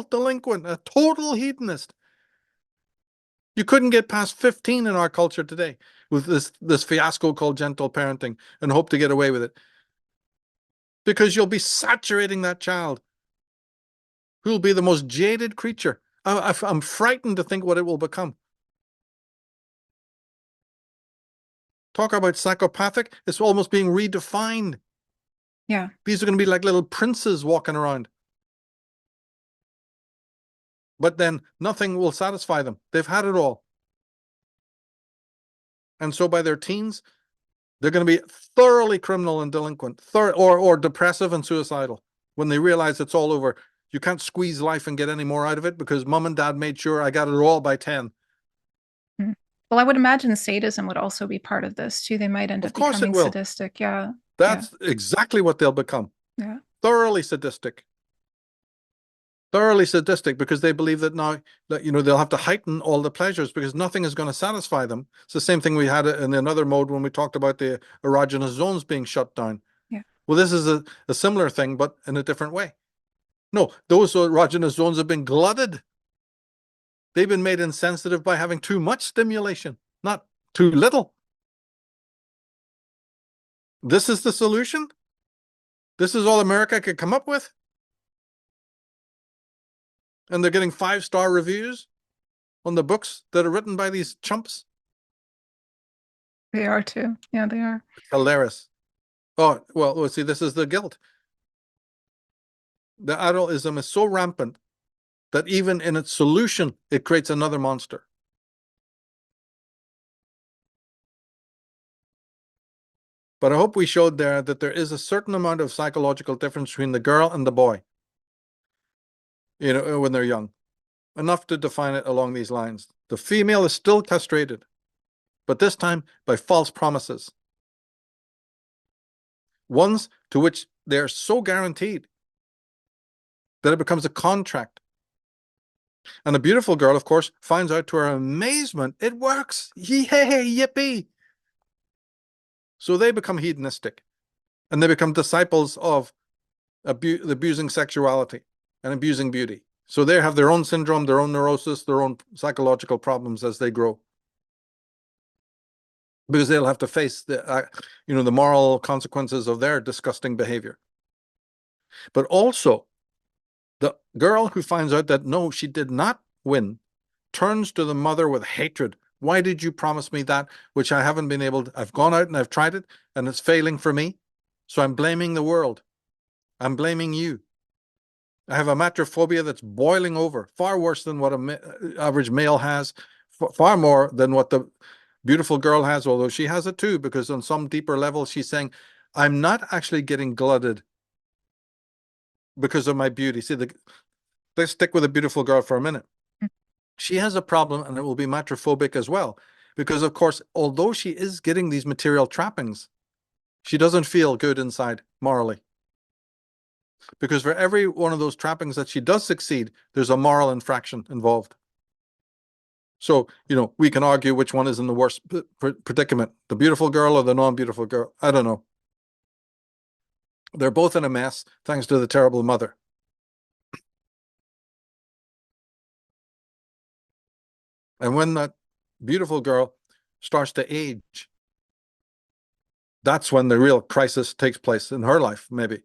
delinquent, a total hedonist. You couldn't get past 15 in our culture today with this fiasco called gentle parenting and hope to get away with it. Because you'll be saturating that child who'll be the most jaded creature. I'm frightened to think what it will become. Talk about psychopathic. It's almost being redefined. Yeah. These are going to be like little princes walking around. But then nothing will satisfy them. They've had it all. And so by their teens, they're going to be thoroughly criminal and delinquent, or depressive and suicidal when they realize it's all over. You can't squeeze life and get any more out of it because mom and dad made sure I got it all by 10. Well, I would imagine sadism would also be part of this too. They might end up becoming sadistic. Yeah. That's exactly what they'll become. Yeah. Thoroughly sadistic. Thoroughly sadistic because they believe that now that they'll have to heighten all the pleasures because nothing is going to satisfy them. It's the same thing we had in another mode when we talked about the erogenous zones being shut down. Yeah. Well, this is a similar thing, but in a different way. No, those erogenous zones have been glutted. They've been made insensitive by having too much stimulation, not too little. This is the solution? This is all America could come up with? And they're getting 5-star reviews on the books that are written by these chumps? They are too. Yeah, they are. It's hilarious. Oh, well, see, this is the guilt. The adultism is so rampant that even in its solution, it creates another monster. But I hope we showed there that there is a certain amount of psychological difference between the girl and the boy, when they're young. Enough to define it along these lines. The female is still castrated, but this time by false promises. Ones to which they're so guaranteed that it becomes a contract. And the beautiful girl, of course, finds out to her amazement, it works. Yay, yippee. So they become hedonistic, and they become disciples of abusing sexuality and abusing beauty. So they have their own syndrome, their own neurosis, their own psychological problems as they grow. Because they'll have to face the moral consequences of their disgusting behavior. But also, the girl who finds out that no, she did not win, turns to the mother with hatred. Why did you promise me that, which I haven't been able to? I've gone out and I've tried it, and it's failing for me. So I'm blaming the world. I'm blaming you. I have a matrophobia that's boiling over, far worse than what an average male has, far more than what the beautiful girl has, although she has it too, because on some deeper level, she's saying, I'm not actually getting glutted because of my beauty. See, let's stick with a beautiful girl for a minute. She has a problem, and it will be matrophobic as well, because, of course, although she is getting these material trappings, she doesn't feel good inside morally. Because for every one of those trappings that she does succeed, there's a moral infraction involved. So, we can argue which one is in the worst predicament, the beautiful girl or the non-beautiful girl. I don't know. They're both in a mess, thanks to the terrible mother. And when that beautiful girl starts to age, that's when the real crisis takes place in her life, maybe.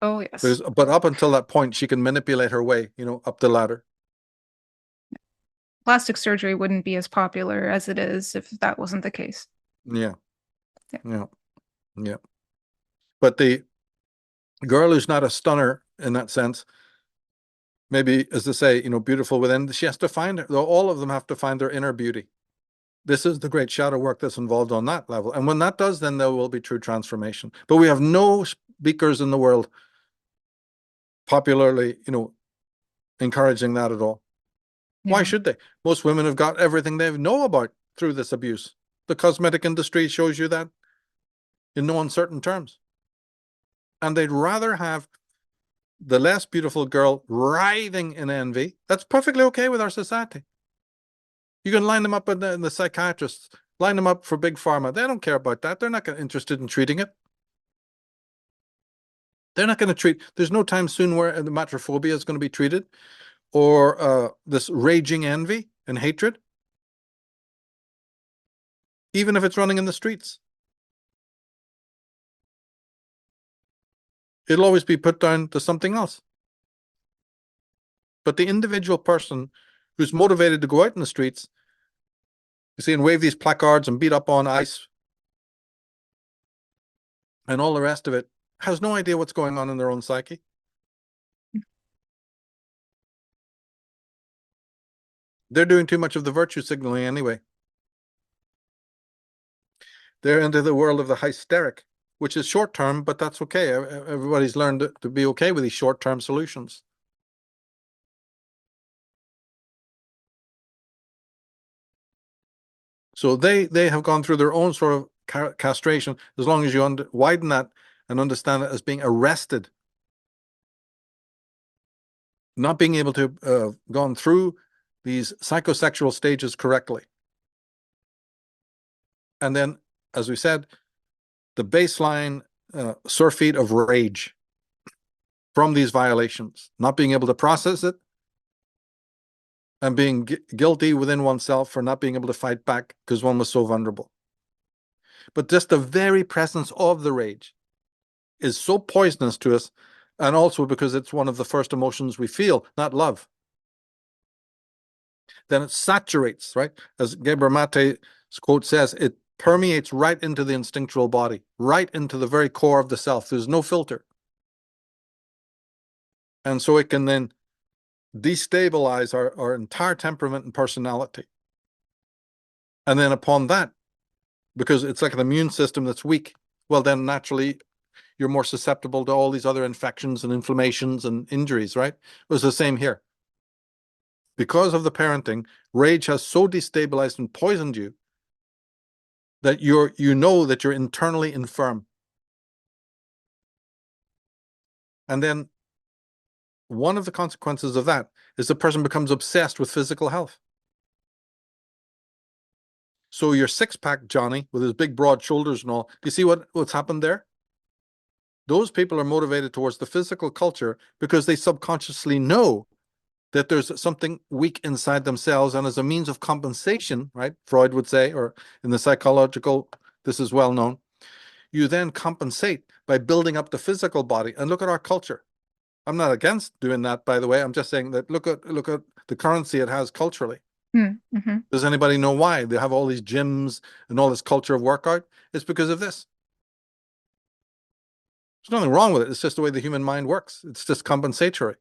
Oh, yes. But up until that point, she can manipulate her way, up the ladder. Plastic surgery wouldn't be as popular as it is if that wasn't the case. Yeah. But the girl who's not a stunner in that sense, maybe, as they say, beautiful within, she has to find her. All of them have to find their inner beauty. This is the great shadow work that's involved on that level. And when that does, then there will be true transformation. But we have no speakers in the world popularly, encouraging that at all. Yeah. Why should they? Most women have got everything they know about through this abuse. The cosmetic industry shows you that in no uncertain terms. And they'd rather have the less beautiful girl writhing in envy. That's perfectly okay with our society. You can line them up in the psychiatrists, line them up for big pharma. They don't care about that. They're not interested in treating it. They're not going to treat. There's no time soon where the matrophobia is going to be treated, or this raging envy and hatred, even if it's running in the streets. It'll always be put down to something else. But the individual person who's motivated to go out in the streets, you see, and wave these placards and beat up on ICE and all the rest of it, has no idea what's going on in their own psyche. They're doing too much of the virtue signaling anyway. They're into the world of the hysteric, which is short-term, but that's okay. Everybody's learned to be okay with these short-term solutions. So they have gone through their own sort of castration, as long as you widen that and understand it as being arrested, not being able to have gone through these psychosexual stages correctly. And then, as we said, the baseline surfeit of rage from these violations, not being able to process it, and being guilty within oneself for not being able to fight back because one was so vulnerable. But just the very presence of the rage is so poisonous to us, and also because it's one of the first emotions we feel, not love. Then it saturates, right? As Gabor Mate's quote says, it permeates right into the instinctual body, right into the very core of the self. There's no filter. And so it can then destabilize our entire temperament and personality. And then upon that, because it's like an immune system that's weak, well, then naturally you're more susceptible to all these other infections and inflammations and injuries, right? It was the same here. Because of the parenting, rage has so destabilized and poisoned you that you know that you're internally infirm. And then one of the consequences of that is the person becomes obsessed with physical health. So your six-pack Johnny with his big broad shoulders and all, do you see what's happened there? Those people are motivated towards the physical culture because they subconsciously know that there's something weak inside themselves, and as a means of compensation, right? Freud would say, or in the psychological, this is well known, you then compensate by building up the physical body. And look at our culture. I'm not against doing that, by the way. I'm just saying that look at the currency it has culturally. Mm-hmm. Does anybody know why they have all these gyms and all this culture of workout? It's because of this. There's nothing wrong with it. It's just the way the human mind works. It's just compensatory.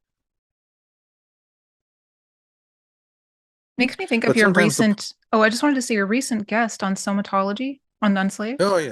Makes me think of But your sometimes recent. Oh, I just wanted to say your recent guest on somatology on Unslaved. oh yeah,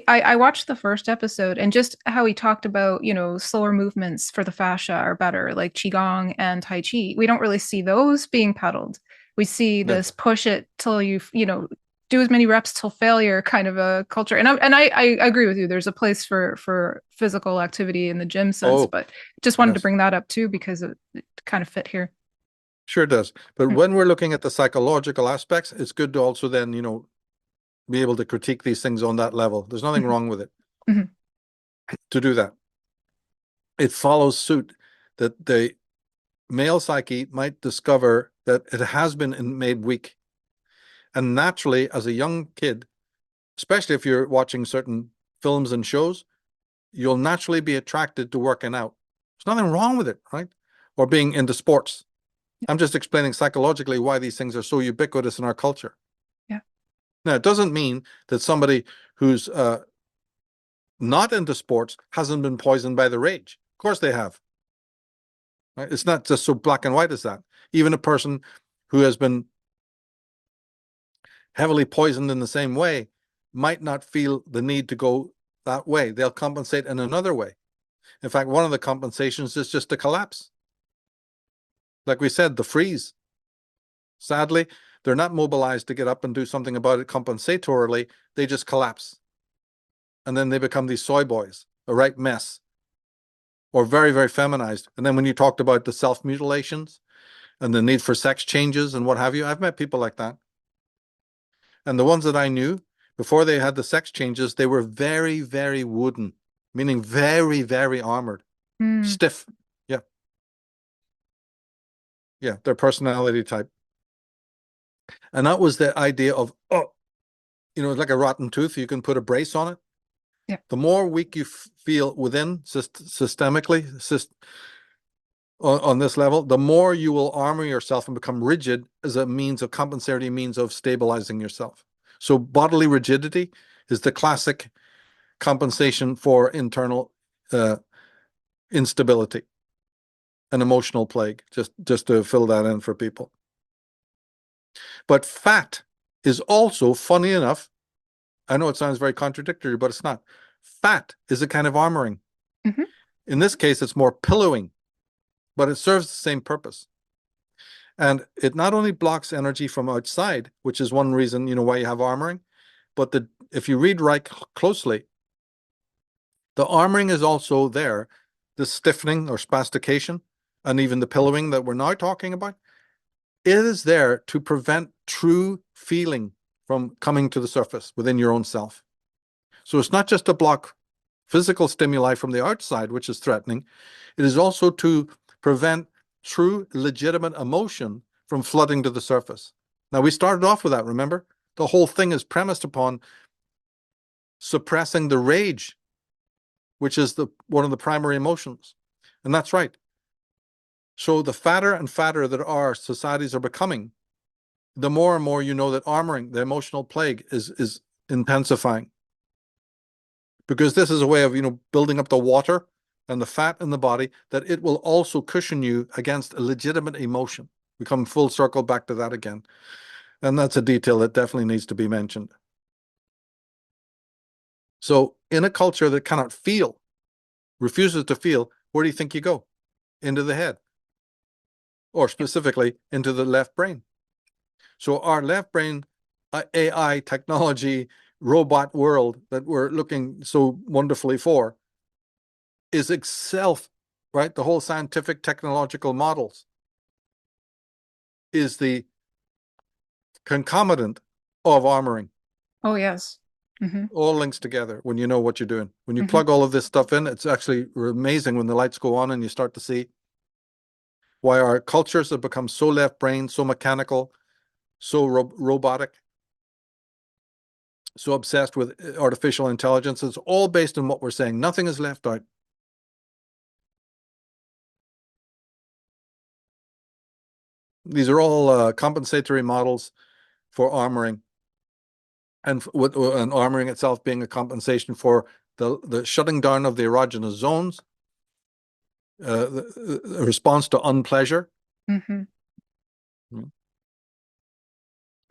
I watched the first episode and just how he talked about, slower movements for the fascia are better, like Qigong and Tai Chi. We don't really see those being peddled. We see no. this push it till do as many reps till failure kind of a culture. And I agree with you. There's a place for physical activity in the gym sense, Oh, but just wanted to yes. bring that up too because it kind of fit here. Sure does. But Mm. when we're looking at the psychological aspects, it's good to also then, be able to critique these things on that level. There's nothing Mhm. wrong with it Mhm. to do that. It follows suit that the male psyche might discover that it has been made weak. And naturally, as a young kid, especially if you're watching certain films and shows, you'll naturally be attracted to working out. There's nothing wrong with it, right? Or being into sports. I'm just explaining psychologically why these things are so ubiquitous in our culture. Yeah. Now, it doesn't mean that somebody who's not into sports hasn't been poisoned by the rage. Of course they have. Right? It's not just so black and white as that. Even a person who has been heavily poisoned in the same way might not feel the need to go that way. They'll compensate in another way. In fact, one of the compensations is just to collapse. Like we said, the freeze. Sadly, they're not mobilized to get up and do something about it compensatorily. They just collapse. And then they become these soy boys, a right mess, or very, very feminized. And then when you talked about the self-mutilations and the need for sex changes and what have you, I've met people like that. And the ones that I knew, before they had the sex changes, they were very, very wooden, meaning very, very armored, Mm. stiff. Yeah. Yeah, their personality type. And that was the idea of, it's like a rotten tooth. You can put a brace on it. Yeah. The more weak you feel within systemically, on this level, the more you will armor yourself and become rigid as a means of compensating means of stabilizing yourself. So bodily rigidity is the classic compensation for internal instability, an emotional plague, just to fill that in for people. But fat is also, funny enough, I know it sounds very contradictory, but it's not. Fat is a kind of armoring. Mm-hmm. In this case, it's more pillowing, but it serves the same purpose. And it not only blocks energy from outside, which is one reason, why you have armoring, but if you read right closely, the armoring is also there, the stiffening or spastication, and even the pillowing that we're now talking about. It is there to prevent true feeling from coming to the surface within your own self. So it's not just to block physical stimuli from the outside, which is threatening. It is also to prevent true, legitimate emotion from flooding to the surface. Now, we started off with that, remember? The whole thing is premised upon suppressing the rage, which is one of the primary emotions. And that's right. So the fatter and fatter that our societies are becoming, the more and more you know that armoring, the emotional plague, is intensifying. Because this is a way of, building up the water and the fat in the body, that it will also cushion you against a legitimate emotion. We come full circle back to that again. And that's a detail that definitely needs to be mentioned. So in a culture that cannot feel, refuses to feel, where do you think you go? Into the head, or specifically into the left brain. So our left brain AI technology robot world that we're looking so wonderfully for is itself, right? The whole scientific technological models is the concomitant of armoring. Oh, yes. Mm-hmm. All links together when you know what you're doing. When you Mm-hmm. plug all of this stuff in, it's actually amazing when the lights go on and you start to see why our cultures have become so left-brain, so mechanical, so robotic, so obsessed with artificial intelligence. It's all based on what we're saying. Nothing is left out. These are all compensatory models for armoring, and armoring itself being a compensation for the shutting down of the erogenous zones, the response to unpleasure. Mm-hmm.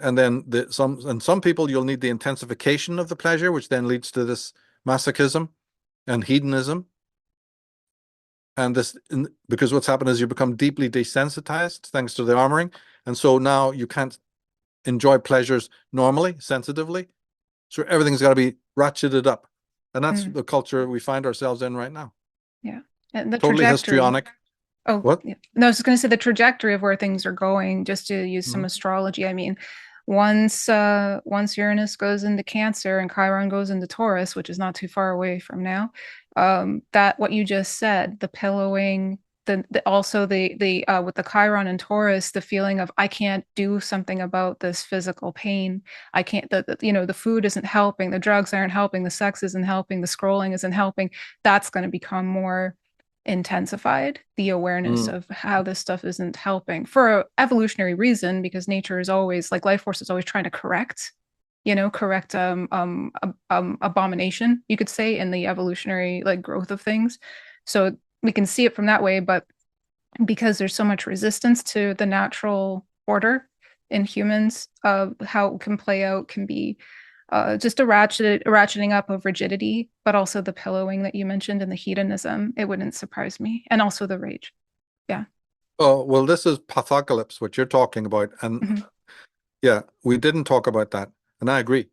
And then some people, you'll need the intensification of the pleasure, which then leads to this masochism and hedonism. And because what's happened is you become deeply desensitized thanks to the armoring. And so now you can't enjoy pleasures normally, sensitively. So everything's got to be ratcheted up. And that's the culture we find ourselves in right now. Yeah. And the Totally trajectory. histrionic. Oh, What? yeah. No, I was just going to say the trajectory of where things are going, just to use some astrology. I mean, once Uranus goes into Cancer and Chiron goes into Taurus, which is not too far away from now, that what you just said, the pillowing, also the with the Chiron and Taurus, the feeling of I can't do something about this physical pain. I can't. The food isn't helping, the drugs aren't helping, the sex isn't helping, the scrolling isn't helping. That's going to become more intensified, the awareness of how this stuff isn't helping for an evolutionary reason, because nature is always, like, life force is always trying to correct abomination, you could say, in the evolutionary, like, growth of things. So we can see it from that way, but because there's so much resistance to the natural order in humans, how it can play out can be just a ratcheting up of rigidity, but also the pillowing that you mentioned and the hedonism. It wouldn't surprise me. And also the rage. Yeah. Oh, well, this is pathocalypse, what you're talking about. And yeah, we didn't talk about that. And I agree.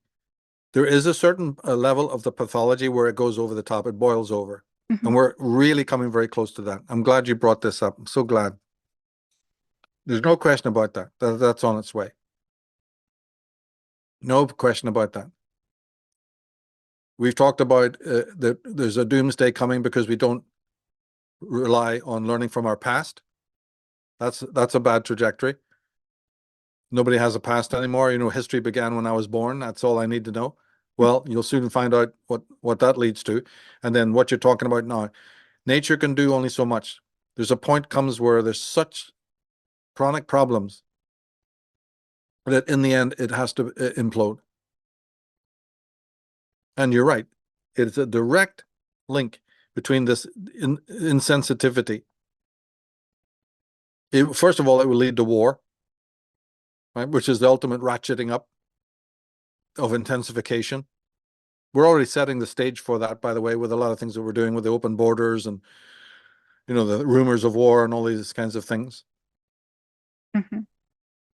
There is a certain level of the pathology where it goes over the top, it boils over. And we're really coming very close to that. I'm glad you brought this up. I'm so glad. There's no question about that. That's on its way. No question about that. We've talked about that there's a doomsday coming because we don't rely on learning from our past. That's a bad trajectory. Nobody has a past anymore. History began when I was born. That's all I need to know. Well, you'll soon find out what that leads to. And then what you're talking about now. Nature can do only so much. There's a point comes where there's such chronic problems that in the end it has to implode. And you're right. It's a direct link between this insensitivity. First of all, it will lead to war, right, which is the ultimate ratcheting up of intensification. We're already setting the stage for that, by the way, with a lot of things that we're doing with the open borders and, the rumors of war and all these kinds of things.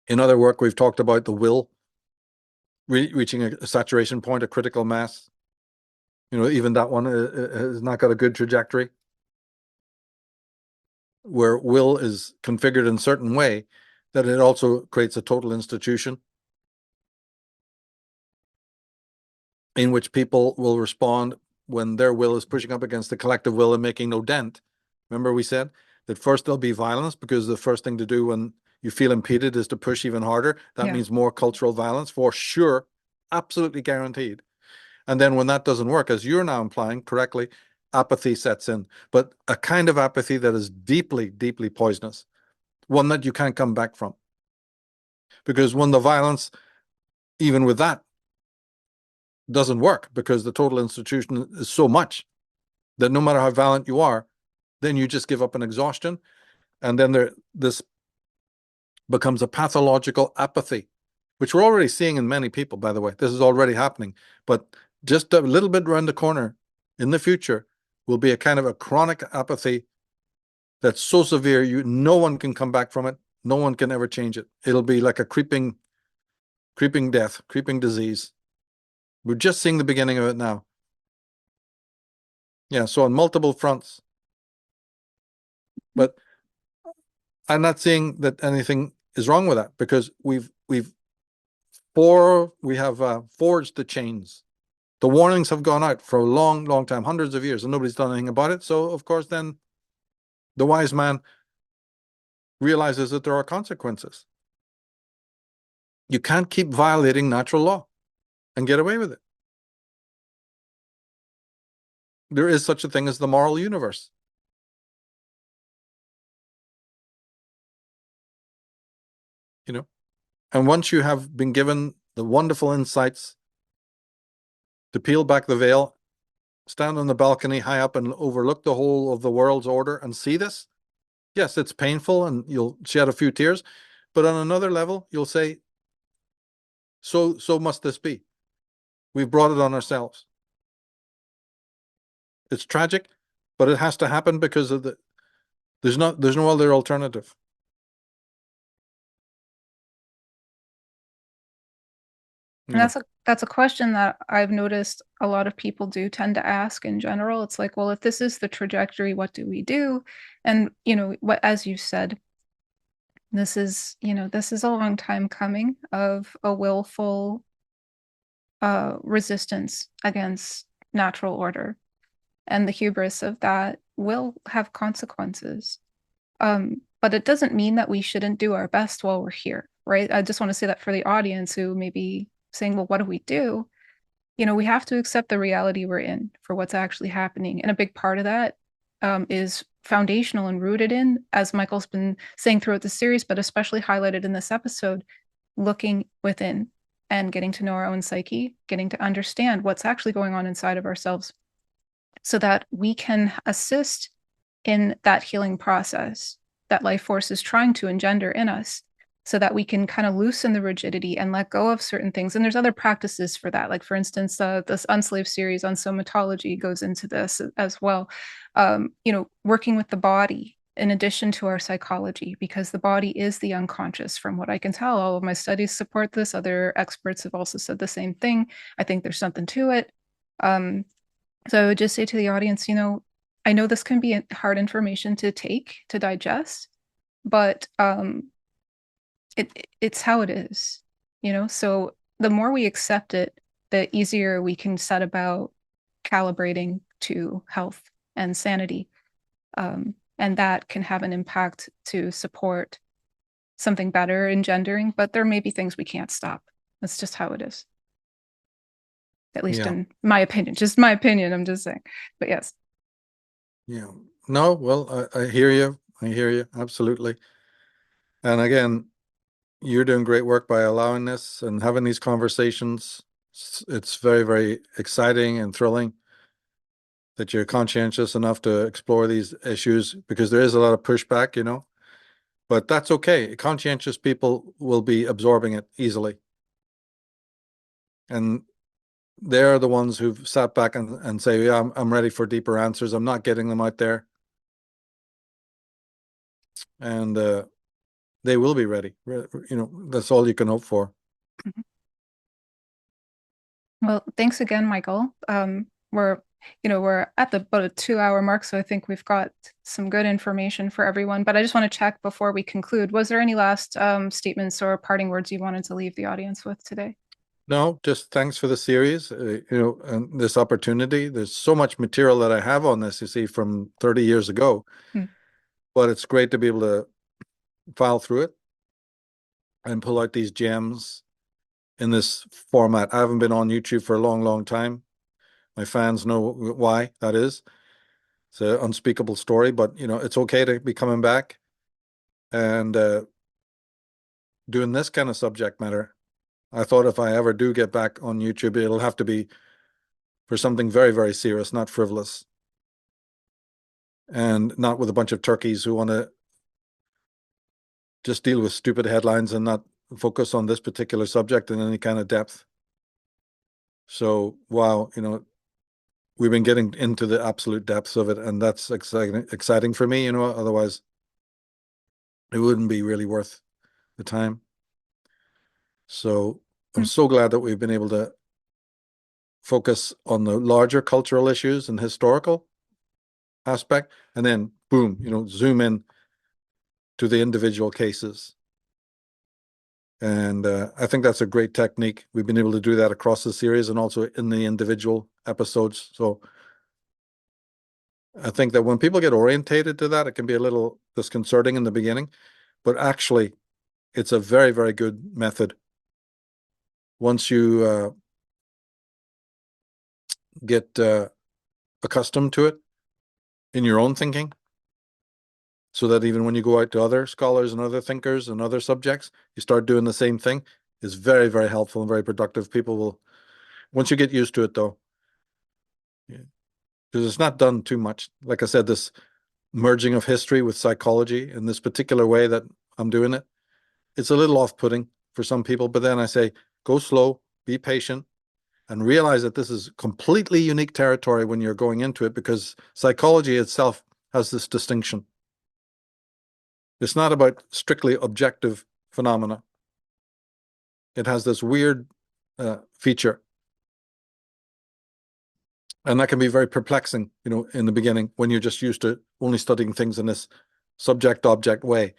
In other work, we've talked about the will reaching a saturation point, a critical mass. Even that one has not got a good trajectory, where will is configured in a certain way that it also creates a total institution in which people will respond when their will is pushing up against the collective will and making no dent. Remember we said that first there'll be violence, because the first thing to do when you feel impeded is to push even harder. That means more cultural violence, for sure, absolutely guaranteed. And then when that doesn't work, as you're now implying correctly, apathy sets in, but a kind of apathy that is deeply, deeply poisonous, one that you can't come back from. Because when the violence, even with that, doesn't work, because the total institution is so much that no matter how violent you are, then you just give up in exhaustion. And then this becomes a pathological apathy, which we're already seeing in many people, by the way. This is already happening. But just a little bit around the corner in the future will be a kind of a chronic apathy that's so severe, no one can come back from it. No one can ever change it. It'll be like a creeping death, creeping disease. We're just seeing the beginning of it now. Yeah, so on multiple fronts. But I'm not saying that anything is wrong with that, because we have forged the chains. The warnings have gone out for a long, long time, hundreds of years, and nobody's done anything about it. So, of course, then the wise man realizes that there are consequences. You can't keep violating natural law and get away with it. There is such a thing as the moral universe. You know, and once you have been given the wonderful insights to peel back the veil, stand on the balcony high up and overlook the whole of the world's order and see this, yes, it's painful and you'll shed a few tears, but on another level, you'll say, so must this be. We've brought it on ourselves. It's tragic, but it has to happen because of there's no other alternative. And that's a question that I've noticed a lot of people do tend to ask in general. It's like, well, if this is the trajectory, what do we do? And what, as you said, this is a long time coming of a willful resistance against natural order, and the hubris of that will have consequences. But it doesn't mean that we shouldn't do our best while we're here, right? I just want to say that for the audience who may be saying, well, what do we do? We have to accept the reality we're in for what's actually happening. And a big part of that is foundational and rooted in, as Michael's been saying throughout the series, but especially highlighted in this episode, looking within and getting to know our own psyche, getting to understand what's actually going on inside of ourselves so that we can assist in that healing process that life force is trying to engender in us, so that we can kind of loosen the rigidity and let go of certain things. And there's other practices for that. Like, for instance, this Unslaved series on somatology goes into this as well. Working with the body in addition to our psychology, because the body is the unconscious, from what I can tell. All of my studies support this. Other experts have also said the same thing. I think there's something to it. So I would just say to the audience, I know this can be hard information to take, to digest, but it's how it is, So the more we accept it, the easier we can set about calibrating to health and sanity. And that can have an impact to support something better engendering, but there may be things we can't stop. That's just how it is. At least in my opinion, just my opinion, I'm just saying. But yes. Yeah. No, well, I hear you. I hear you. Absolutely. And again, you're doing great work by allowing this and having these conversations. It's very, very exciting and thrilling that you're conscientious enough to explore these issues, because there is a lot of pushback, but that's okay. Conscientious people will be absorbing it easily. And they're the ones who've sat back and say, yeah, I'm ready for deeper answers. I'm not getting them out there. And they will be ready. That's all you can hope for. Mm-hmm. Well, thanks again, Michael. We're at about a 2-hour mark, so I think we've got some good information for everyone. But I just want to check before we conclude. Was there any last statements or parting words you wanted to leave the audience with today? No, just thanks for the series, and this opportunity. There's so much material that I have on this, you see, from 30 years ago. But it's great to be able to file through it and pull out these gems in this format. I haven't been on YouTube for a long, long time. My fans know why that is. It's an unspeakable story, but it's okay to be coming back and doing this kind of subject matter. I thought if I ever do get back on YouTube, it'll have to be for something very, very serious, not frivolous. and not with a bunch of turkeys who want to just deal with stupid headlines and not focus on this particular subject in any kind of depth. So, wow, we've been getting into the absolute depths of it, and that's exciting for me, otherwise it wouldn't be really worth the time. So I'm so glad that we've been able to focus on the larger cultural issues and historical aspect, and then boom, zoom in to the individual cases. And I think that's a great technique. We've been able to do that across the series and also in the individual episodes. So I think that when people get orientated to that, it can be a little disconcerting in the beginning, but actually it's a very, very good method. Once you get accustomed to it in your own thinking, so that even when you go out to other scholars and other thinkers and other subjects, you start doing the same thing, is very, very helpful and very productive. People will, once you get used to it though, because it's not done too much. Like I said, this merging of history with psychology in this particular way that I'm doing it, it's a little off-putting for some people, but then I say, go slow, be patient, and realize that this is completely unique territory when you're going into it, because psychology itself has this distinction. It's not about strictly objective phenomena. It has this weird feature. And that can be very perplexing, in the beginning when you're just used to only studying things in this subject-object way.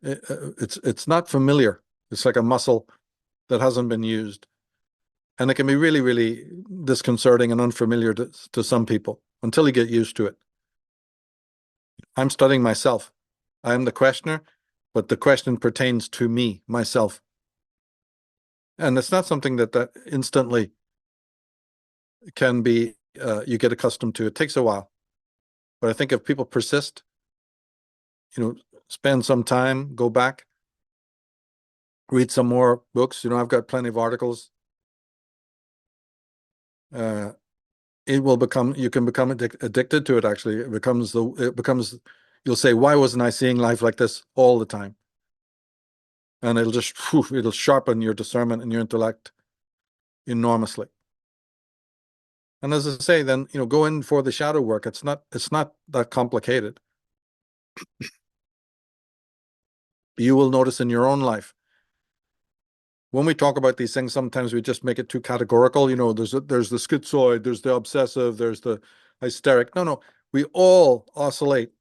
It's not familiar. It's like a muscle that hasn't been used. And it can be really, really disconcerting and unfamiliar to some people until you get used to it. I'm studying myself. I am the questioner, but the question pertains to me, myself. And it's not something that instantly can be, you get accustomed to. It takes a while. But I think if people persist, spend some time, go back, read some more books. I've got plenty of articles. It will become, you can become addicted to it. Actually, it becomes, you'll say, why wasn't I seeing life like this all the time? And it'll sharpen your discernment and your intellect enormously. And as I say, then, go in for the shadow work. It's not that complicated. You will notice in your own life, when we talk about these things, sometimes we just make it too categorical. There's the schizoid, there's the obsessive, there's the hysteric. No, we all oscillate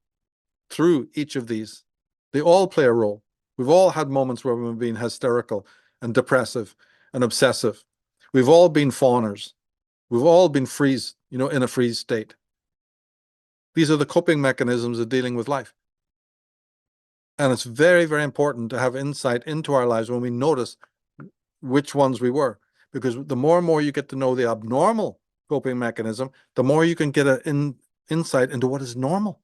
through each of these. They all play a role. We've all had moments where we've been hysterical and depressive and obsessive. We've all been fawners. We've all been in a freeze state. These are the coping mechanisms of dealing with life. And it's very, very important to have insight into our lives when we notice which ones we were, because the more and more you get to know the abnormal coping mechanism, the more you can get an insight into what is normal.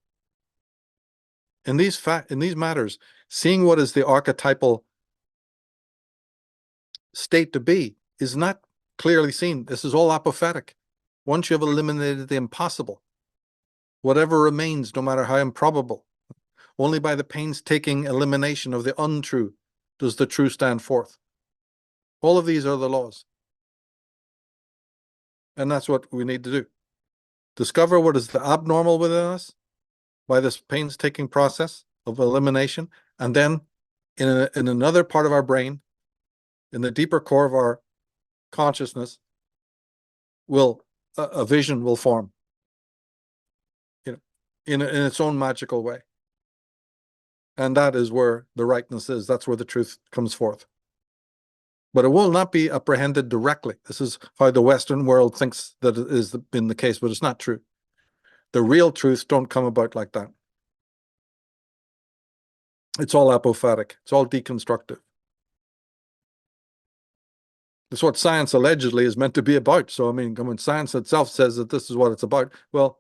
In these matters, seeing what is the archetypal state to be is not clearly seen. This is all apophatic. Once you have eliminated the impossible, whatever remains, no matter how improbable, only by the painstaking elimination of the untrue does the true stand forth. All of these are the laws. And that's what we need to do. Discover what is the abnormal within us by this painstaking process of elimination. And then in another part of our brain, in the deeper core of our consciousness, a vision will form, in its own magical way. And that is where the rightness is. That's where the truth comes forth. But it will not be apprehended directly. This is how the Western world thinks that it has been the case, but it's not true. The real truths don't come about like that. It's all apophatic. It's all deconstructive. That's what science allegedly is meant to be about. So, when science itself says that this is what it's about, well,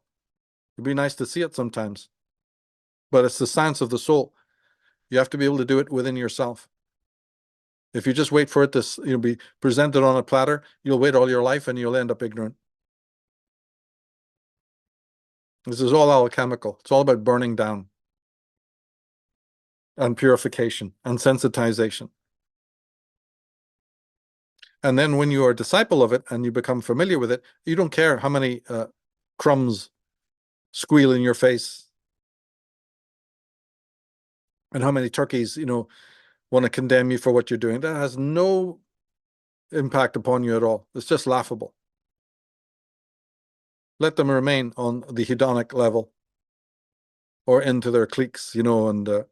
it'd be nice to see it sometimes. But it's the science of the soul. You have to be able to do it within yourself. If you just wait for it to be presented on a platter, you'll wait all your life and you'll end up ignorant. This is all alchemical. It's all about burning down and purification and sensitization. And then when you are a disciple of it and you become familiar with it, you don't care how many crumbs squeal in your face and how many turkeys, want to condemn you for what you're doing. That has no impact upon you at all. It's just laughable. Let them remain on the hedonic level or into their cliques, and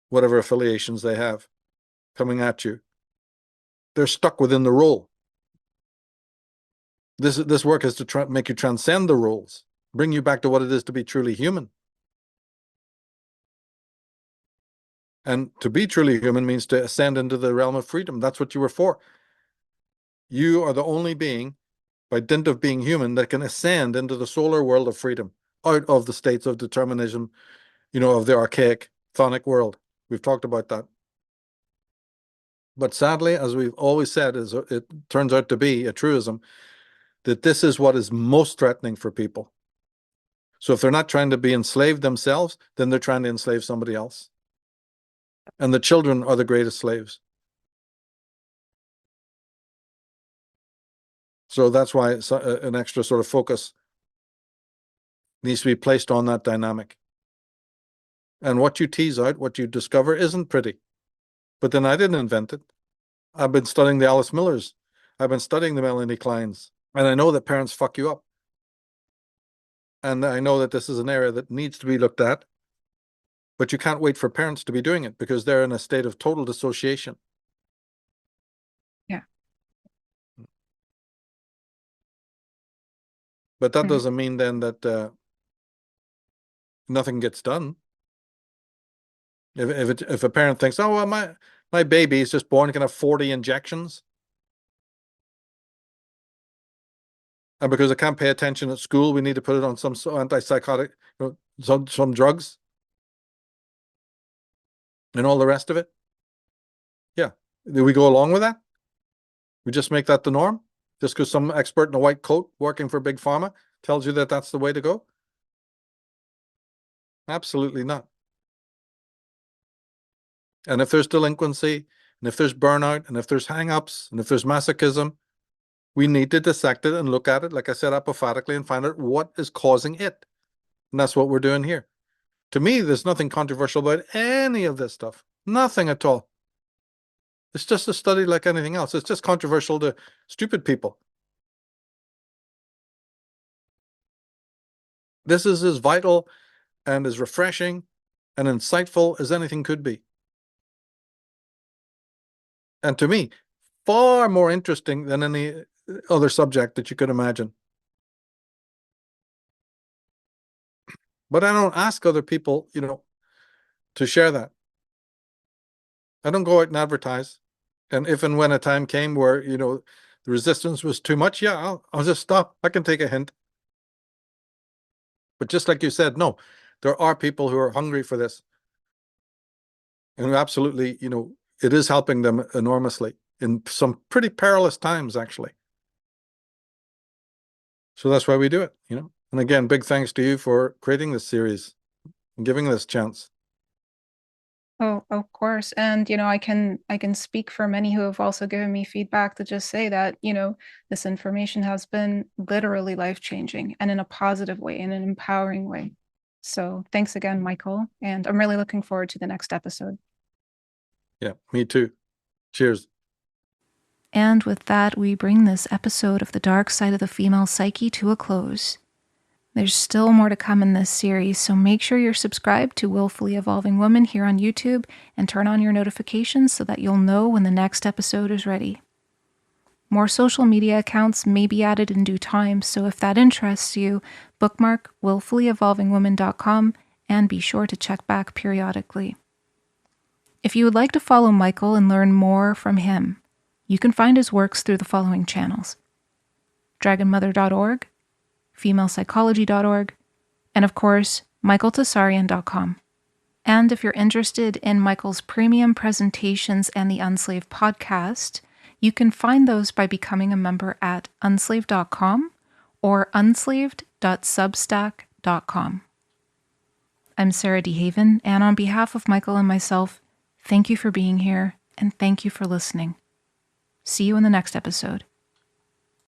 whatever affiliations they have coming at you. They're stuck within the role. This work is to make you transcend the roles, bring you back to what it is to be truly human. And to be truly human means to ascend into the realm of freedom. That's what you were for. You are the only being, by dint of being human, that can ascend into the solar world of freedom, out of the states of determinism, of the archaic chthonic world. We've talked about that. But sadly, as we've always said, it turns out to be a truism, that this is what is most threatening for people. So if they're not trying to be enslaved themselves, then they're trying to enslave somebody else. And the children are the greatest slaves. So that's why an extra sort of focus needs to be placed on that dynamic. And what you tease out, what you discover, isn't pretty. But then I didn't invent it. I've been studying the Alice Millers. I've been studying the Melanie Kleins. And I know that parents fuck you up. And I know that this is an area that needs to be looked at. But you can't wait for parents to be doing it because they're in a state of total dissociation. Yeah. But that doesn't mean then that nothing gets done. If a parent thinks, oh, well, my baby is just born, can have 40 injections, and because I can't pay attention at school, we need to put it on some antipsychotic, some drugs, and all the rest of it. Yeah, do we go along with that? We just make that the norm, just because some expert in a white coat working for Big Pharma tells you that that's the way to go? Absolutely not. And if there's delinquency, and if there's burnout, and if there's hang-ups, and if there's masochism, we need to dissect it and look at it, like I said, apophatically, and find out what is causing it. And that's what we're doing here. To me, there's nothing controversial about any of this stuff. Nothing at all. It's just a study like anything else. It's just controversial to stupid people. This is as vital and as refreshing and insightful as anything could be. And to me, far more interesting than any other subject that you could imagine. But I don't ask other people, to share that. I don't go out and advertise. And if and when a time came where, the resistance was too much, yeah, I'll just stop. I can take a hint. But just like you said, no, there are people who are hungry for this. And absolutely, it is helping them enormously in some pretty perilous times, actually. So that's why we do it, And again, big thanks to you for creating this series and giving this chance. Oh, of course. And, I can speak for many who have also given me feedback to just say that, this information has been literally life-changing and in a positive way, in an empowering way. So thanks again, Michael. And I'm really looking forward to the next episode. Yeah, me too. Cheers. And with that, we bring this episode of The Dark Side of the Female Psyche to a close. There's still more to come in this series, so make sure you're subscribed to Willfully Evolving Woman here on YouTube and turn on your notifications so that you'll know when the next episode is ready. More social media accounts may be added in due time, so if that interests you, bookmark willfullyevolvingwoman.com and be sure to check back periodically. If you would like to follow Michael and learn more from him, you can find his works through the following channels: dragonmother.org, femalepsychology.org, and of course, michaeltsarion.com. And if you're interested in Michael's premium presentations and the Unslaved podcast, you can find those by becoming a member at unslaved.com or unslaved selfhood.substack.com. I'm Sarah DeHaven, and on behalf of Michael and myself, thank you for being here, and thank you for listening. See you in the next episode.